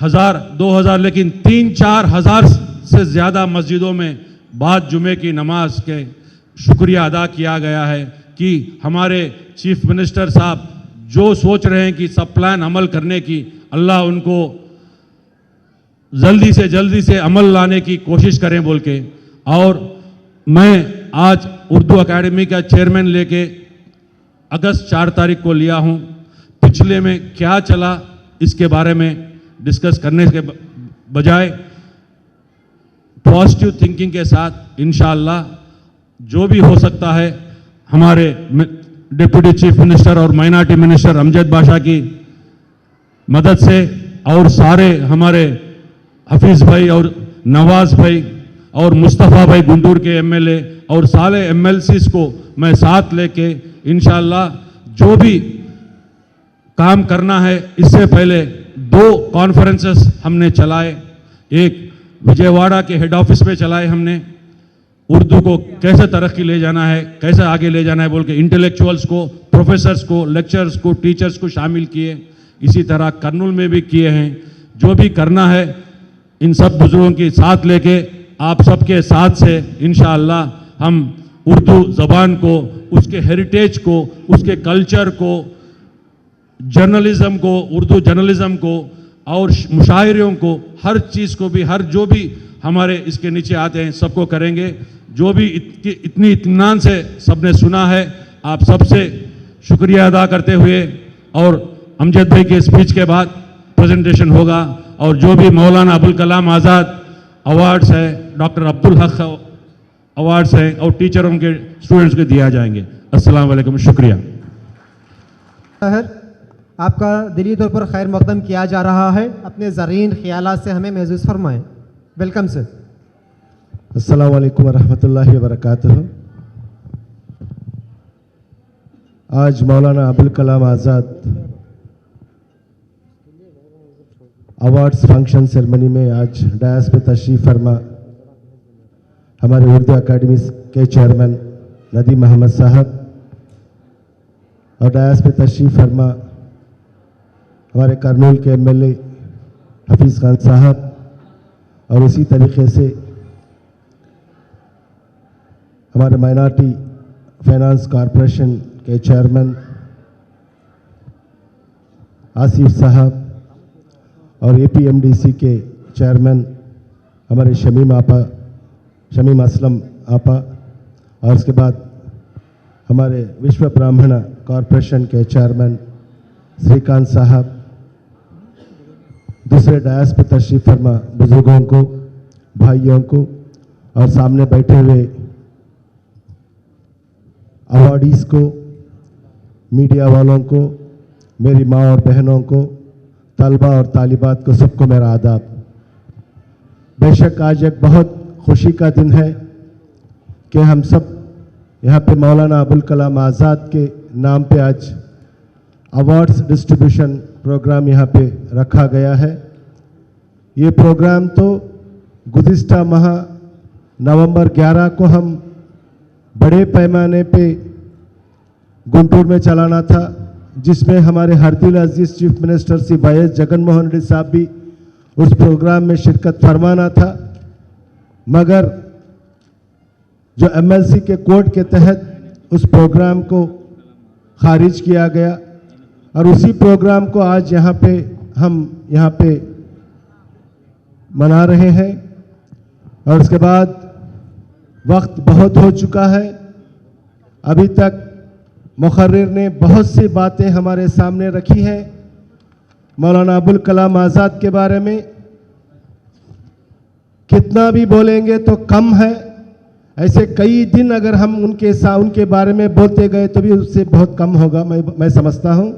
1000-2000, लेकिन 3-4 हजार से ज्यादा मस्जिदों में बाद जुमे की नमाज के शुक्रिया अदा किया गया है कि हमारे चीफ मिनिस्टर साहब जो सोच रहे हैं कि सब प्लान अमल करने की, अल्लाह उनको जल्दी से अमल लाने की कोशिश करें बोल के। और मैं आज उर्दू एकेडमी का चेयरमैन लेके अगस्त 4 तारीख को लिया हूं। पिछले में क्या चला इसके बारे में डिस्कस करने के बजाय पॉजिटिव थिंकिंग के साथ इंशाअल्लाह जो भी हो सकता है हमारे डिप्टी चीफ मिनिस्टर और माइनॉरिटी मिनिस्टर अमजद बाशा की मदद से, और सारे हमारे हफीज भाई और नवाज भाई और मुस्तफ़ा भाई गुंटूर के एमएलए और सारे एमएलसीज को मैं साथ लेके इंशाअल्लाह जो भी काम करना है, इससे पहले 2 कॉन्फ्रेंसेस हमने चलाए। एक विजयवाड़ा के हेड ऑफिस में चलाए हमने, उर्दू को कैसे तरक्की ले जाना है, कैसे आगे ले जाना है बोल के इंटेलेक्चुअल्स को, प्रोफेसर्स को, लेक्चरर्स को, टीचर्स को शामिल किए। इसी तरह कर्नूल में भी किए हैं। जो भी करना है इन सब बुजुर्गों के साथ लेके आप सबके साथ से इंशाअल्लाह हम उर्दू ज़बान को, उसके हेरिटेज को, उसके कल्चर को, जर्नलिज्म को, उर्दू जर्नलिज्म को और मुशायरों को, हर चीज़ को भी, हर जो भी हमारे इसके नीचे आते हैं सबको करेंगे। जो भी इतनी इत्मीनान से सबने सुना है, आप सबसे शुक्रिया अदा करते हुए, और अमजद भाई के स्पीच के बाद प्रेजेंटेशन होगा, और जो भी मौलाना अबुल कलाम आज़ाद अवार्ड्स है, डॉक्टर अब्दुल हक अवार्ड्स हैं, और टीचरों के स्टूडेंट्स को दिया जाएंगे। अस्सलाम वालेकुम, शुक्रिया। आपका दिली तौर पर खैर मकदम किया जा रहा है, अपने ज़रीन ख्यालात से हमें महसूस फरमाएं। Welcome sir. अस्सलाम वालेकुम वरहमतुल्लाहि वबरकातुहू। आज Maulana Abul Kalam Azad awards function ceremony में आज डायस पे तशरीफ़ फरमा हमारे उर्दू अकेडमी के चेयरमैन नदीम अहमद साहब, और डायस पे तशरीफ़ फरमा हमारे करनूल के एमएलए हफीज़ खान साहब, और उसी तरीके से हमारे माइनॉरिटी फाइनेंस कॉरपोरेशन के चेयरमैन आसिफ साहब और एपीएमडीसी के चेयरमैन हमारे शमीम असलम आपा, और उसके बाद हमारे विश्व ब्राह्मण कॉरपोरेशन के चेयरमैन श्रीकांत साहब, दूसरे डायस पर तशरीफ़ फरमा बुजुर्गों को, भाइयों को, और सामने बैठे हुए अवार्डीज़ को, मीडिया वालों को, मेरी माँ और बहनों को, तलबा और तालिबात को, सबको मेरा आदाब। बेशक आज एक बहुत खुशी का दिन है कि हम सब यहाँ पे मौलाना अबुल कलाम आज़ाद के नाम पे आज अवार्ड्स डिस्ट्रीब्यूशन प्रोग्राम यहाँ पे रखा गया है। ये प्रोग्राम तो गुज़िश्ता माह नवंबर 11 को हम बड़े पैमाने पे गुंटूर में चलाना था, जिसमें हमारे हरदिल अजीज़ चीफ मिनिस्टर श्री वाई.एस. जगन मोहन रेड्डी साहब भी उस प्रोग्राम में शिरकत फरमाना था, मगर जो एमएलसी के कोर्ट के तहत उस प्रोग्राम को खारिज किया गया, और उसी प्रोग्राम को आज हम यहाँ पे मना रहे हैं। और उसके बाद वक्त बहुत हो चुका है, अभी तक मुखर्रिर ने बहुत सी बातें हमारे सामने रखी हैं मौलाना अबुल कलाम आज़ाद के बारे में। कितना भी बोलेंगे तो कम है, ऐसे कई दिन अगर हम उनके बारे में बोलते गए तो भी उससे बहुत कम होगा, मैं समझता हूँ।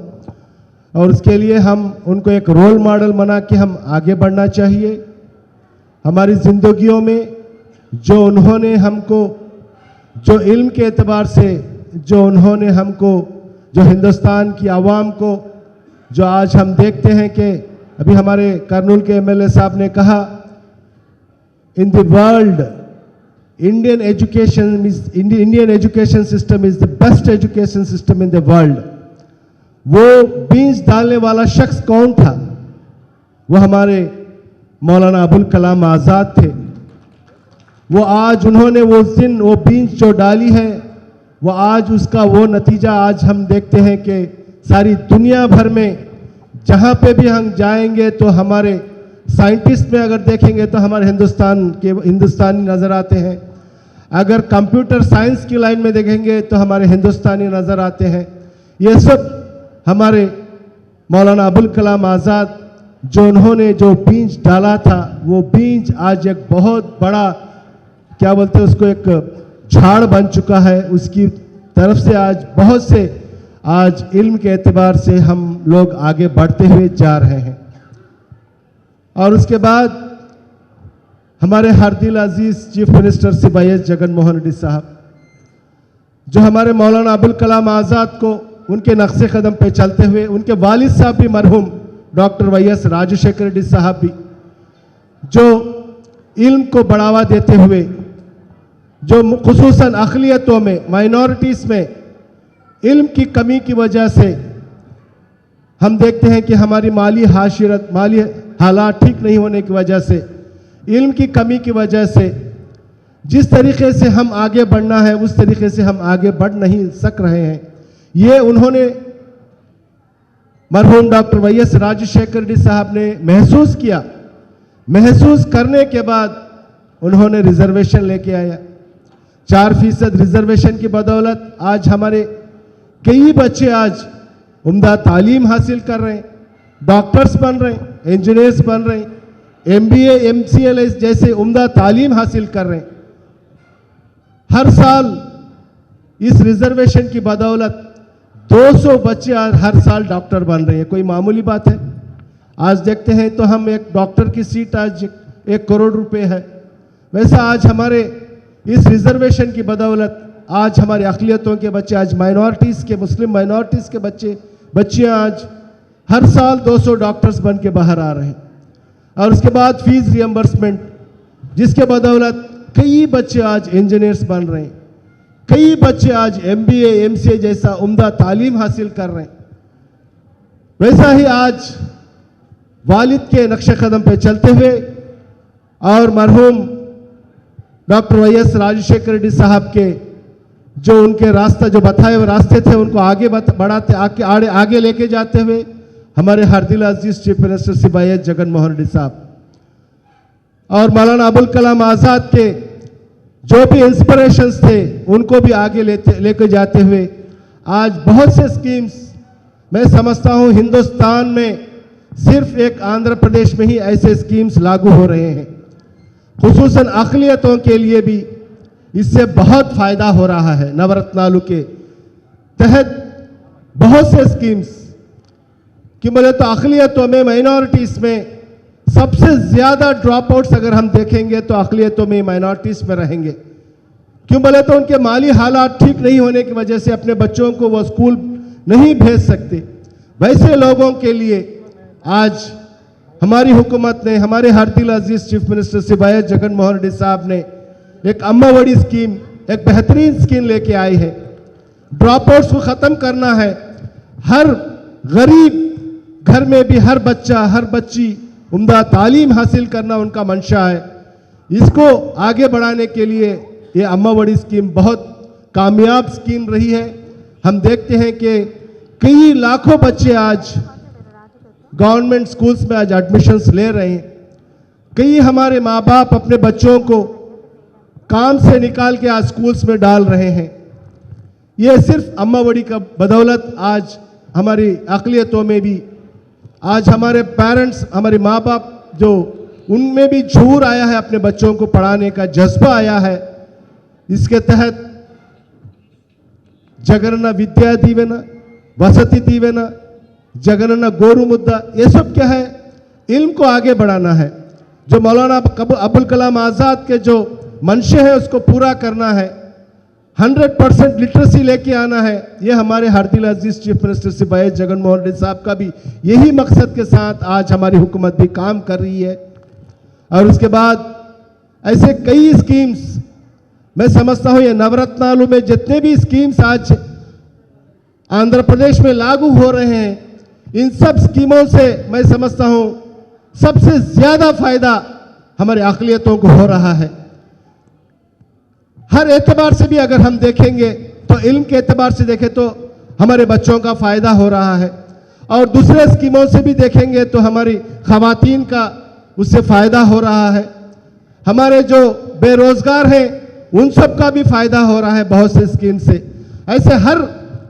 और उसके लिए हम उनको एक रोल मॉडल बना के हम आगे बढ़ना चाहिए। हमारी ज़िंदगियों में जो उन्होंने हमको, जो इल्म के एतबार से जो उन्होंने हमको, जो हिंदुस्तान की आवाम को, जो आज हम देखते हैं कि अभी हमारे करनूल के एमएलए साहब ने कहा, in the world Indian education system is the best education system in the world. वो बीज डालने वाला शख्स कौन था? वो हमारे मौलाना अबुल कलाम आज़ाद थे। वो आज उन्होंने वो दिन वो बीज जो डाली है, वो आज उसका वो नतीजा आज हम देखते हैं कि सारी दुनिया भर में जहाँ पे भी हम जाएंगे तो हमारे साइंटिस्ट में अगर देखेंगे तो हमारे हिंदुस्तानी नज़र आते हैं। अगर कंप्यूटर साइंस की लाइन में देखेंगे तो हमारे हिंदुस्तानी नज़र आते हैं। ये सब हमारे मौलाना अबुल कलाम आज़ाद जो उन्होंने जो बीज डाला था, वो बीज आज एक बहुत बड़ा, क्या बोलते हैं उसको, एक झाड़ बन चुका है। उसकी तरफ से आज बहुत से आज इल्म के एतबार से हम लोग आगे बढ़ते हुए जा रहे हैं। और उसके बाद हमारे हरदिल अजीज़ चीफ मिनिस्टर श्री वाई.एस. जगन मोहन रेड्डी साहब, जो हमारे मौलाना अबुल कलाम आज़ाद को उनके नक्शे कदम पे चलते हुए, उनके वालिद साहब भी मरहूम डॉक्टर वाई.एस. राजशेखर रेड्डी साहब भी, जो इल्म को बढ़ावा देते हुए, जो खुसूसन अक़लियतों में, माइनॉरिटीज़ में इल्म की कमी की वजह से हम देखते हैं कि हमारी माली हालात ठीक नहीं होने की वजह से, इल्म की कमी की वजह से जिस तरीके से हम आगे बढ़ना है उस तरीके से हम आगे बढ़ नहीं सक रहे हैं। ये उन्होंने मरहूम डॉक्टर वाई.एस. राजशेखर रेड्डी साहब ने महसूस किया। महसूस करने के बाद उन्होंने रिजर्वेशन लेके आया। 4% रिजर्वेशन की बदौलत आज हमारे कई बच्चे आज उम्दा तालीम हासिल कर रहे हैं, डॉक्टर्स बन रहे हैं, इंजीनियर्स बन रहे हैं, MBA MCL जैसे उम्दा तालीम हासिल कर रहे हैं। हर साल इस रिजर्वेशन की बदौलत 200 बच्चे आज हर साल डॉक्टर बन रहे हैं। कोई मामूली बात है? आज देखते हैं तो हम एक डॉक्टर की सीट आज 1 करोड़ रुपए है। वैसे आज हमारे इस रिजर्वेशन की बदौलत आज हमारे अक़लियतों के बच्चे, आज माइनॉरिटीज़ के, मुस्लिम माइनॉरिटीज़ के बच्चियाँ आज हर साल 200 डॉक्टर्स बन के बाहर आ रहे हैं। और उसके बाद फीस रियम्बर्समेंट, जिसके बदौलत कई बच्चे आज इंजीनियर्स बन रहे हैं, कई बच्चे आज MBA MCA जैसा उम्दा तालीम हासिल कर रहे हैं। वैसा ही आज वालिद के नक्शे कदम पे चलते हुए और मरहूम डॉक्टर YS राजशेखर रेड्डी साहब के जो उनके रास्ता जो बताए हुए रास्ते थे उनको आगे बढ़ाते आगे लेके जाते हुए हमारे हरदिल अजीज chief minister Shri Y S Jagan Mohan Reddy साहब और मौलाना अबुल कलाम आज़ाद के जो भी इंस्पिरेशंस थे उनको भी आगे लेके जाते हुए आज बहुत से स्कीम्स मैं समझता हूं हिंदुस्तान में सिर्फ एक आंध्र प्रदेश में ही ऐसे स्कीम्स लागू हो रहे हैं। खुसूसन अक़लियतों के लिए भी इससे बहुत फायदा हो रहा है। नवरत्नालु के तहत बहुत से स्कीम्स कि बोले तो अक़लियतों में माइनॉरिटीज़ में सबसे ज़्यादा ड्रॉप आउट्स अगर हम देखेंगे तो अक़लियतों में माइनॉरिटीज़ में रहेंगे। क्यों बोले तो उनके माली हालात ठीक नहीं होने की वजह से अपने बच्चों को वो स्कूल नहीं भेज सकते। वैसे लोगों के लिए आज हमारी हुकूमत ने, हमारे हरदिल अजीज chief minister Shri Y S Jagan Mohan Reddy साहब ने एक अम्मावड़ी स्कीम, एक बेहतरीन स्कीम लेके आई है। ड्रॉप आउट्स को ख़त्म करना है। हर गरीब घर में भी हर बच्चा हर बच्ची उम्दा तालीम हासिल करना उनका मंशा है। इसको आगे बढ़ाने के लिए ये अम्मावड़ी स्कीम बहुत कामयाब स्कीम रही है। हम देखते हैं कि कई लाखों बच्चे आज गवर्नमेंट स्कूल्स में आज एडमिशन्स ले रहे हैं। कई हमारे माँ बाप अपने बच्चों को काम से निकाल के आज स्कूल्स में डाल रहे हैं। ये सिर्फ अम्मावड़ी का बदौलत आज हमारी अक़लियतों में भी आज हमारे पेरेंट्स, हमारे माँ बाप जो उनमें भी झूर आया है, अपने बच्चों को पढ़ाने का जज्बा आया है। इसके तहत जगनना विद्या दीवेना, वसति दीवेना, जगनना गोरु मुद्दा, ये सब क्या है? इल्म को आगे बढ़ाना है। जो मौलाना अबुल कलाम आज़ाद के जो मंशे है उसको पूरा करना है। 100% लिटरेसी लेके आना है। ये हमारे हरदिल अजीज chief minister Shri Y S Jagan Mohan Reddy साहब का भी यही मकसद के साथ आज हमारी हुकूमत भी काम कर रही है। और उसके बाद ऐसे कई स्कीम्स मैं समझता हूँ ये नवरत्नालु में जितने भी स्कीम्स आज आंध्र प्रदेश में लागू हो रहे हैं, इन सब स्कीमों से मैं समझता हूँ सबसे ज़्यादा फायदा हमारे अक़लियतों को हो रहा है। हर एतबार से भी अगर हम देखेंगे तो इल्म के एतबार से देखें तो हमारे बच्चों का फ़ायदा हो रहा है, और दूसरे स्कीमों से भी देखेंगे तो हमारी ख़वातीन का उससे फ़ायदा हो रहा है। हमारे जो बेरोज़गार हैं उन सब का भी फ़ायदा हो रहा है बहुत से स्कीम से। ऐसे हर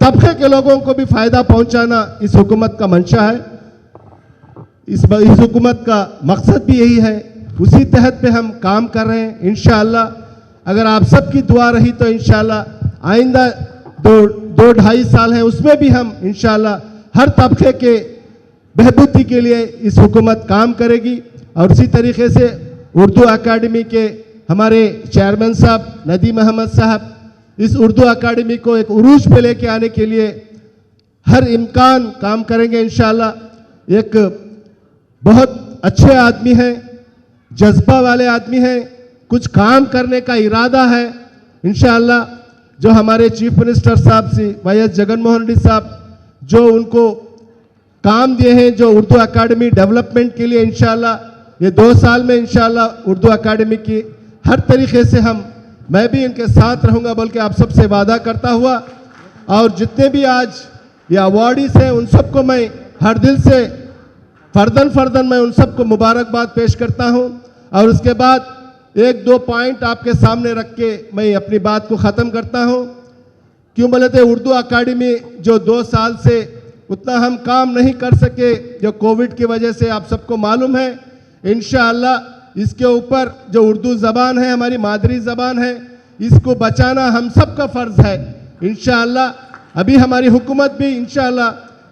तबके के लोगों को भी फ़ायदा पहुंचाना इस हुकूमत का मंशा है। इस हुकूमत का मकसद भी यही है। उसी तहत पे हम काम कर रहे हैं। इंशाअल्लाह अगर आप सबकी दुआ रही तो इंशाअल्लाह आइंदा 2-2.5 साल है उसमें भी हम इंशाअल्लाह हर तबके के बहबूदी के लिए इस हुकूमत काम करेगी। और उसी तरीके से उर्दू अकाडमी के हमारे चेयरमैन साहब नदीम अहमद साहब इस उर्दू अकाडमी को एक उरूज पे लेके आने के लिए हर इम्कान काम करेंगे इंशाअल्लाह। एक बहुत अच्छे आदमी हैं, जज्बा वाले आदमी हैं, कुछ काम करने का इरादा है इंशाअल्लाह। जो हमारे चीफ मिनिस्टर साहब से वाई एस जगन मोहन रेड्डी साहब जो उनको काम दिए हैं जो उर्दू अकाडमी डेवलपमेंट के लिए, इंशाअल्लाह ये 2 साल में इंशाअल्लाह उर्दू अकाडमी की हर तरीके से मैं भी इनके साथ रहूँगा बोल के आप सबसे वादा करता हुआ, और जितने भी आज ये अवार्डीज हैं उन सबको मैं हर दिल से फर्दन मैं उन सबको मुबारकबाद पेश करता हूँ। और उसके बाद 1-2 पॉइंट आपके सामने रख के मैं अपनी बात को ख़त्म करता हूँ। क्यों बोले थे उर्दू अकाडमी जो 2 साल से उतना हम काम नहीं कर सके जो कोविड की वजह से, आप सबको मालूम है। इंशाअल्लाह इसके ऊपर जो उर्दू ज़बान है हमारी मादरी ज़बान है, इसको बचाना हम सब का फ़र्ज़ है इंशाअल्लाह। अभी हमारी हुकूमत भी इंशाअल्लाह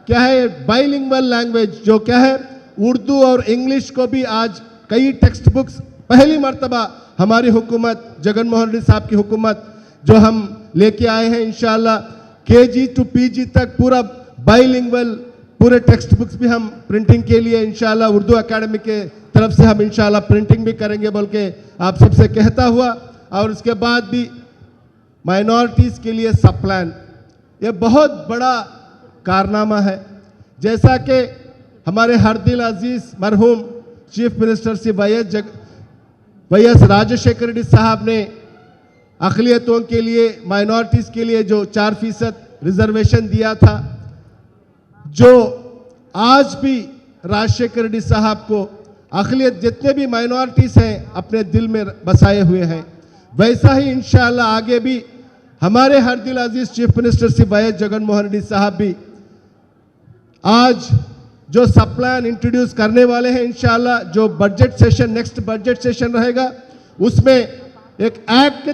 क्या है बाइलिंगुअल लैंग्वेज जो क्या है उर्दू और इंग्लिश को भी आज कई टेक्स्ट बुक्स पहली मर्तबा हमारी हुकूमत जगन मोहन रेड्डी साहब की हुकूमत जो हम लेके आए हैं इंशाअल्लाह KG to PG तक पूरा बाइलिंगुअल पूरे टेक्स्ट बुक्स भी हम प्रिंटिंग के लिए इंशाअल्लाह उर्दू अकाडमी के तरफ से हम इंशाअल्लाह प्रिंटिंग भी करेंगे बोल के आप सबसे कहता हुआ। और उसके बाद भी माइनॉरिटीज़ के लिए सब प्लान, ये बहुत बड़ा कारनामा है। जैसा कि हमारे हरदिल अजीज मरहूम chief minister Shri YS Rajasekhara Reddy साहब ने अक़लियतों के लिए, माइनॉरिटीज़ के लिए जो 4% रिजर्वेशन दिया था, जो आज भी राजशेखर रेड्डी साहब को अक़लियत जितने भी माइनॉरिटीज़ हैं अपने दिल में बसाए हुए हैं, वैसा ही इंशाअल्लाह आगे भी हमारे हरदिल अजीज chief minister Shri YS Jaganmohan Reddy साहब भी आज जो सब प्लान इंट्रोड्यूस करने वाले हैं, इंशाअल्लाह जो budget session, next budget session रहेगा, उसमें एक एक्ट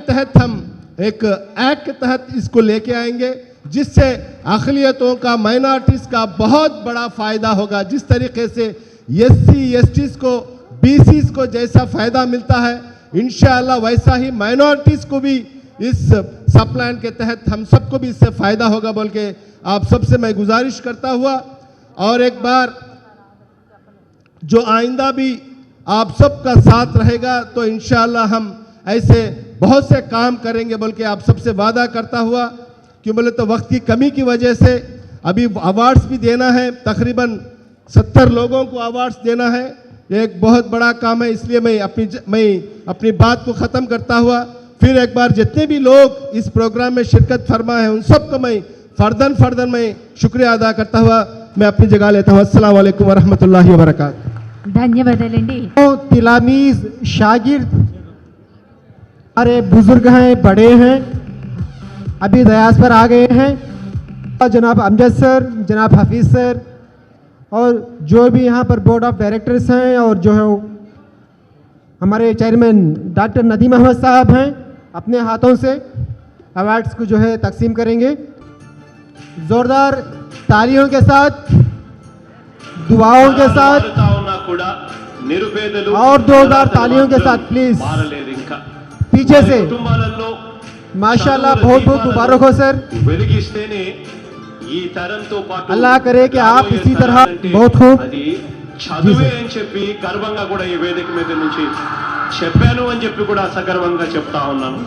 के तहत इसको लेके आएंगे, जिससे अक़लियतों का, माइनॉरिटीज़ का बहुत बड़ा फ़ायदा होगा। जिस तरीके से एससी एसटीज़ को, बीसीज़ को जैसा फ़ायदा मिलता है, इंशाअल्लाह वैसा ही माइनॉरिटीज़ को भी इस सब प्लान के तहत हम सबको भी इससे फ़ायदा होगा बोल के आप सबसे मैं गुजारिश करता हुआ, और एक बार जो आइंदा भी आप सबका साथ रहेगा तो इंशाअल्लाह हम ऐसे बहुत से काम करेंगे बोल के आप सबसे वादा करता हुआ, क्यों बोले तो वक्त की कमी की वजह से अभी अवार्ड्स भी देना है, तकरीबन 70 लोगों को अवार्ड्स देना है, ये एक बहुत बड़ा काम है। इसलिए मैं अपनी बात को ख़त्म करता हुआ फिर एक बार जितने भी लोग इस प्रोग्राम में शिरकत फरमा है उन सबको मैं फर्दन मैं शुक्रिया अदा करता हुआ मैं अपनी जगह लेता हूँ। अस्सलाम वालेकुम वरहमतुल्लाहि वबरकातुहू। ధన్యవాదాలండి। तो तिलामीज शागिर्द हमारे बुजुर्ग हैं, बड़े हैं, अभी दयास पर आ गए हैं, जनाब अमजद सर, जनाब हफीज़ सर और जो भी यहाँ पर बोर्ड ऑफ डायरेक्टर्स हैं और जो है हमारे चेयरमैन डॉक्टर नदीम अहमद साहब हैं, अपने हाथों से अवार्ड्स को जो है तकसीम करेंगे। ज़ोरदार तालियों के साथ, दुआओं के साथ और जोरदार तालियों के साथ प्लीज पीछे से। माशाल्लाह, बहुत बहुत मुबारक हो सर। अल्लाह करे कि आप इसी तरह बहुत खूब చదువే అని చెప్పి గర్వంగా కూడా ఈ వేదిక మీద నుంచి చెప్పాను అని చెప్పి కూడా సగర్వంగా చెప్తా ఉన్నాను।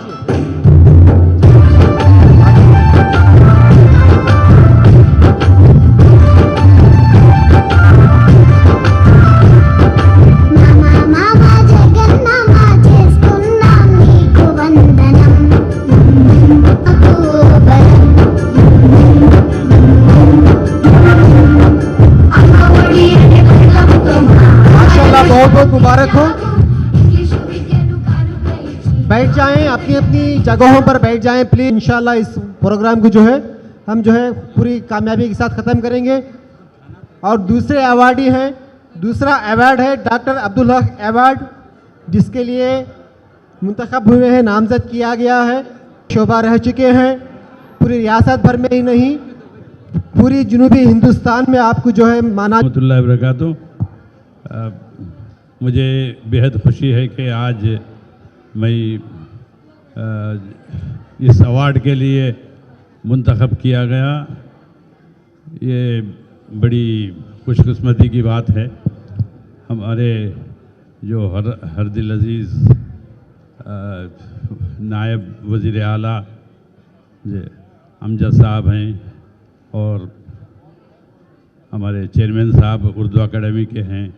बहुत बहुत मुबारक हो। बैठ जाएं, अपनी अपनी जगहों पर बैठ जाएं प्लीज। इंशाल्लाह इस प्रोग्राम को जो है हम जो है पूरी कामयाबी के साथ ख़त्म करेंगे। और दूसरे अवार्डी हैं, दूसरा अवार्ड है डॉक्टर अब्दुल हक अवार्ड, जिसके लिए मुंतखब हुए हैं, नामजद किया गया है, शोभा रह चुके हैं पूरी रियासत भर में ही नहीं पूरी जनूबी हिंदुस्तान में आपको जो है माना। मुझे बेहद खुशी है कि आज मैं इस अवार्ड के लिए मुंतखब किया गया। ये बड़ी खुशकिस्मती की बात है। हमारे जो हरदिल अजीज़ नायब वज़ीर आला अमजद साहब हैं और हमारे चेयरमैन साहब उर्दू अकेडमी के हैं,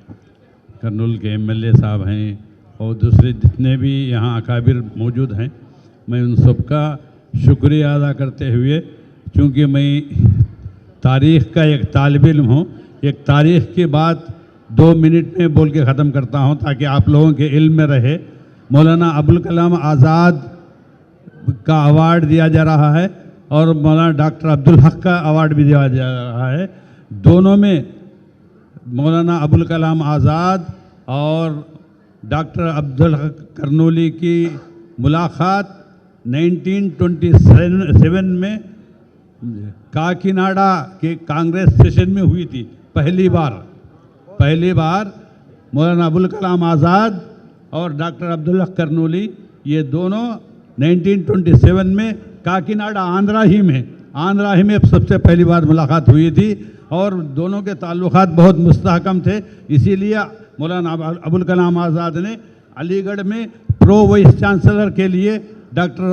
कर्नूल के एमएलए साहब हैं और दूसरे जितने भी यहाँ अकाबिर मौजूद हैं, मैं उन सबका शुक्रिया अदा करते हुए, चूँकि मैं तारीख़ का एक तालिब इल्म हूँ, एक तारीख़ की बात 2 मिनट में बोल के ख़त्म करता हूँ ताकि आप लोगों के इल्म में रहे। मौलाना अबुल कलाम आज़ाद का अवार्ड दिया जा रहा है और मौलाना डॉक्टर अब्दुल हक का अवार्ड भी दिया जा रहा है। दोनों में मौलाना अबुल कलाम आज़ाद और डॉक्टर अब्दुल हक करनूली की मुलाकात 1927 में काकीनाडा के कांग्रेस सेशन में हुई थी। पहली बार मौलाना अबुल कलाम आज़ाद और डॉक्टर अब्दुल हक करनूली, ये दोनों 1927 में काकीनाडा आंध्रा ही में सबसे पहली बार मुलाकात हुई थी और दोनों के ताल्लुकात बहुत मुस्तहकम थे। इसीलिए मौलाना अबुल कलाम आज़ाद ने अलीगढ़ में प्रो वाइस चांसलर के लिए डॉक्टर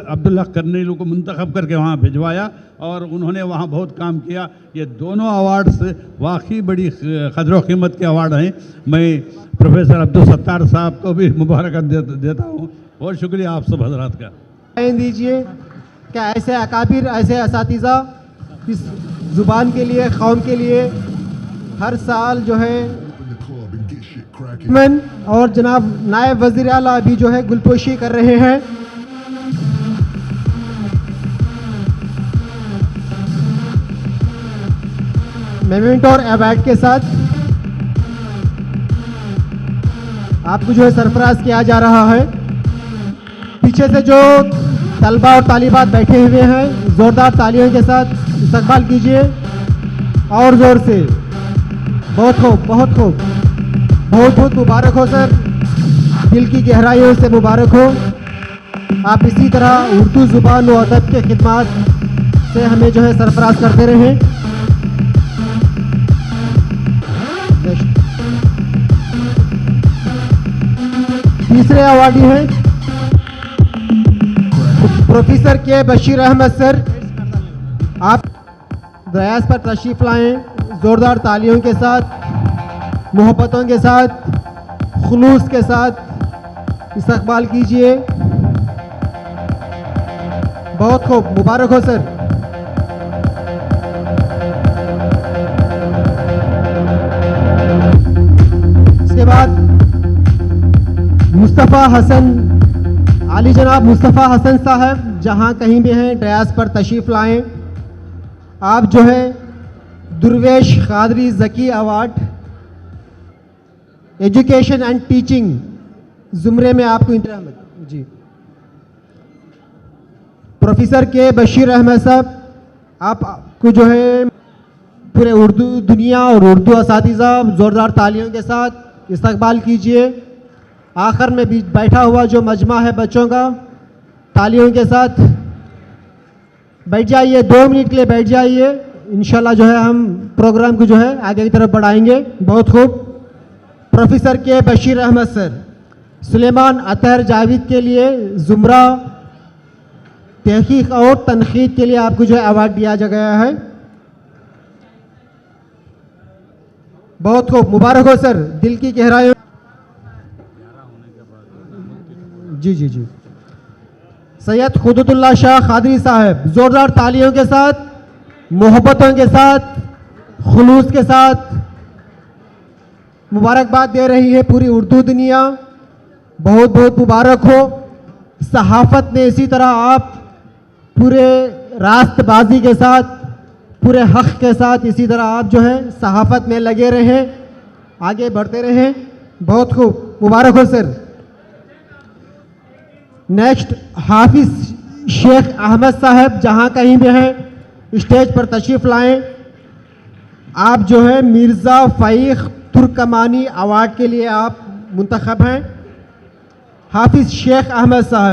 अब्दुल हक करनीलू को मुंतखब करके वहाँ भिजवाया और उन्होंने वहाँ बहुत काम किया। ये दोनों अवार्ड्स वाकई बड़ी क़द्र कीमत के अवार्ड हैं। मैं प्रोफेसर अब्दुल सत्तार साहब को भी मुबारकबाद देता हूँ। बहुत शुक्रिया आप सब हजरात का। दीजिए क्या ऐसे अकाबिर, ऐसे असातिज़ा इस ज़ुबान के लिए, कौम के लिए हर साल जो है और जनाब नायब वज़ीर आला अभी जो है गुलपोशी कर रहे हैं। मेमेंटो और अवार्ड के साथ आपको जो है सरफराज किया जा रहा है। पीछे से जो तलबा और तालिबात बैठे हुए हैं, ज़ोरदार तालियों के साथ इस्तकबाल कीजिए और ज़ोर से। बहुत खूब, बहुत खूब, बहुत बहुत मुबारक हो सर, दिल की गहराइयों से मुबारक हो। आप इसी तरह उर्दू ज़ुबान व अदब के खिदमात से हमें जो है सरफराज करते रहें। तीसरे अवार्डी हैं प्रोफेसर के बशीर अहमद सर। आप दयास पर तशरीफ़ लाएं, ज़ोरदार तालियों के साथ, मोहब्बतों के साथ, खुलूस के साथ इस्तकबाल कीजिए। बहुत खूब, मुबारक हो सर। इसके बाद मुस्तफ़ा हसन, आली जनाब मुस्तफ़ा हसन साहब जहां कहीं भी हैं डयास पर तशरीफ़ लाएं। आप जो है Durvesh Qadri Zaki award education and teaching ज़ुमरे में आपको जी प्रोफेसर के बशीर अहमद साहब, आपको जो है पूरे उर्दू दुनिया और उर्दू असातिज़ा ज़ोरदार तालियों के साथ इस्तकबाल कीजिए। आखिर में भी बैठा हुआ जो मजमा है बच्चों का, तालियों के साथ बैठ जाइए, 2 मिनट के लिए बैठ जाइए। इंशाल्लाह जो है हम प्रोग्राम को जो है आगे की तरफ बढ़ाएंगे। बहुत खूब। प्रोफेसर के बशीर अहमद सर, सुलेमान अतहर जावेद के लिए ज़ुमरा तहकीक और तनकीद के लिए आपको जो है अवार्ड दिया गया है। बहुत खूब, मुबारक हो सर, दिल की गहराइयों। जी जी जी। सैयद खुदुतुल्लाह शाह कादरी साहब, ज़ोरदार तालियों के साथ, मोहब्बतों के साथ, खुलूस के साथ मुबारकबाद दे रही है पूरी उर्दू दुनिया। बहुत बहुत मुबारक हो। सहाफ़त में इसी तरह आप पूरे रास्तबाजी के साथ, पूरे हक़ के साथ इसी तरह आप जो है सहाफ़त में लगे रहें, आगे बढ़ते रहें। बहुत खूब, मुबारक हो सर। नेक्स्ट हाफिज़ शेख अहमद साहब जहां कहीं भी हैं स्टेज पर तशरीफ़ लाएं। आप जो है मिर्ज़ा फ़ाइक़ तुर्कमानी अवार्ड के लिए आप मुंतखब हैं। हाफिज़ शेख अहमद साहब।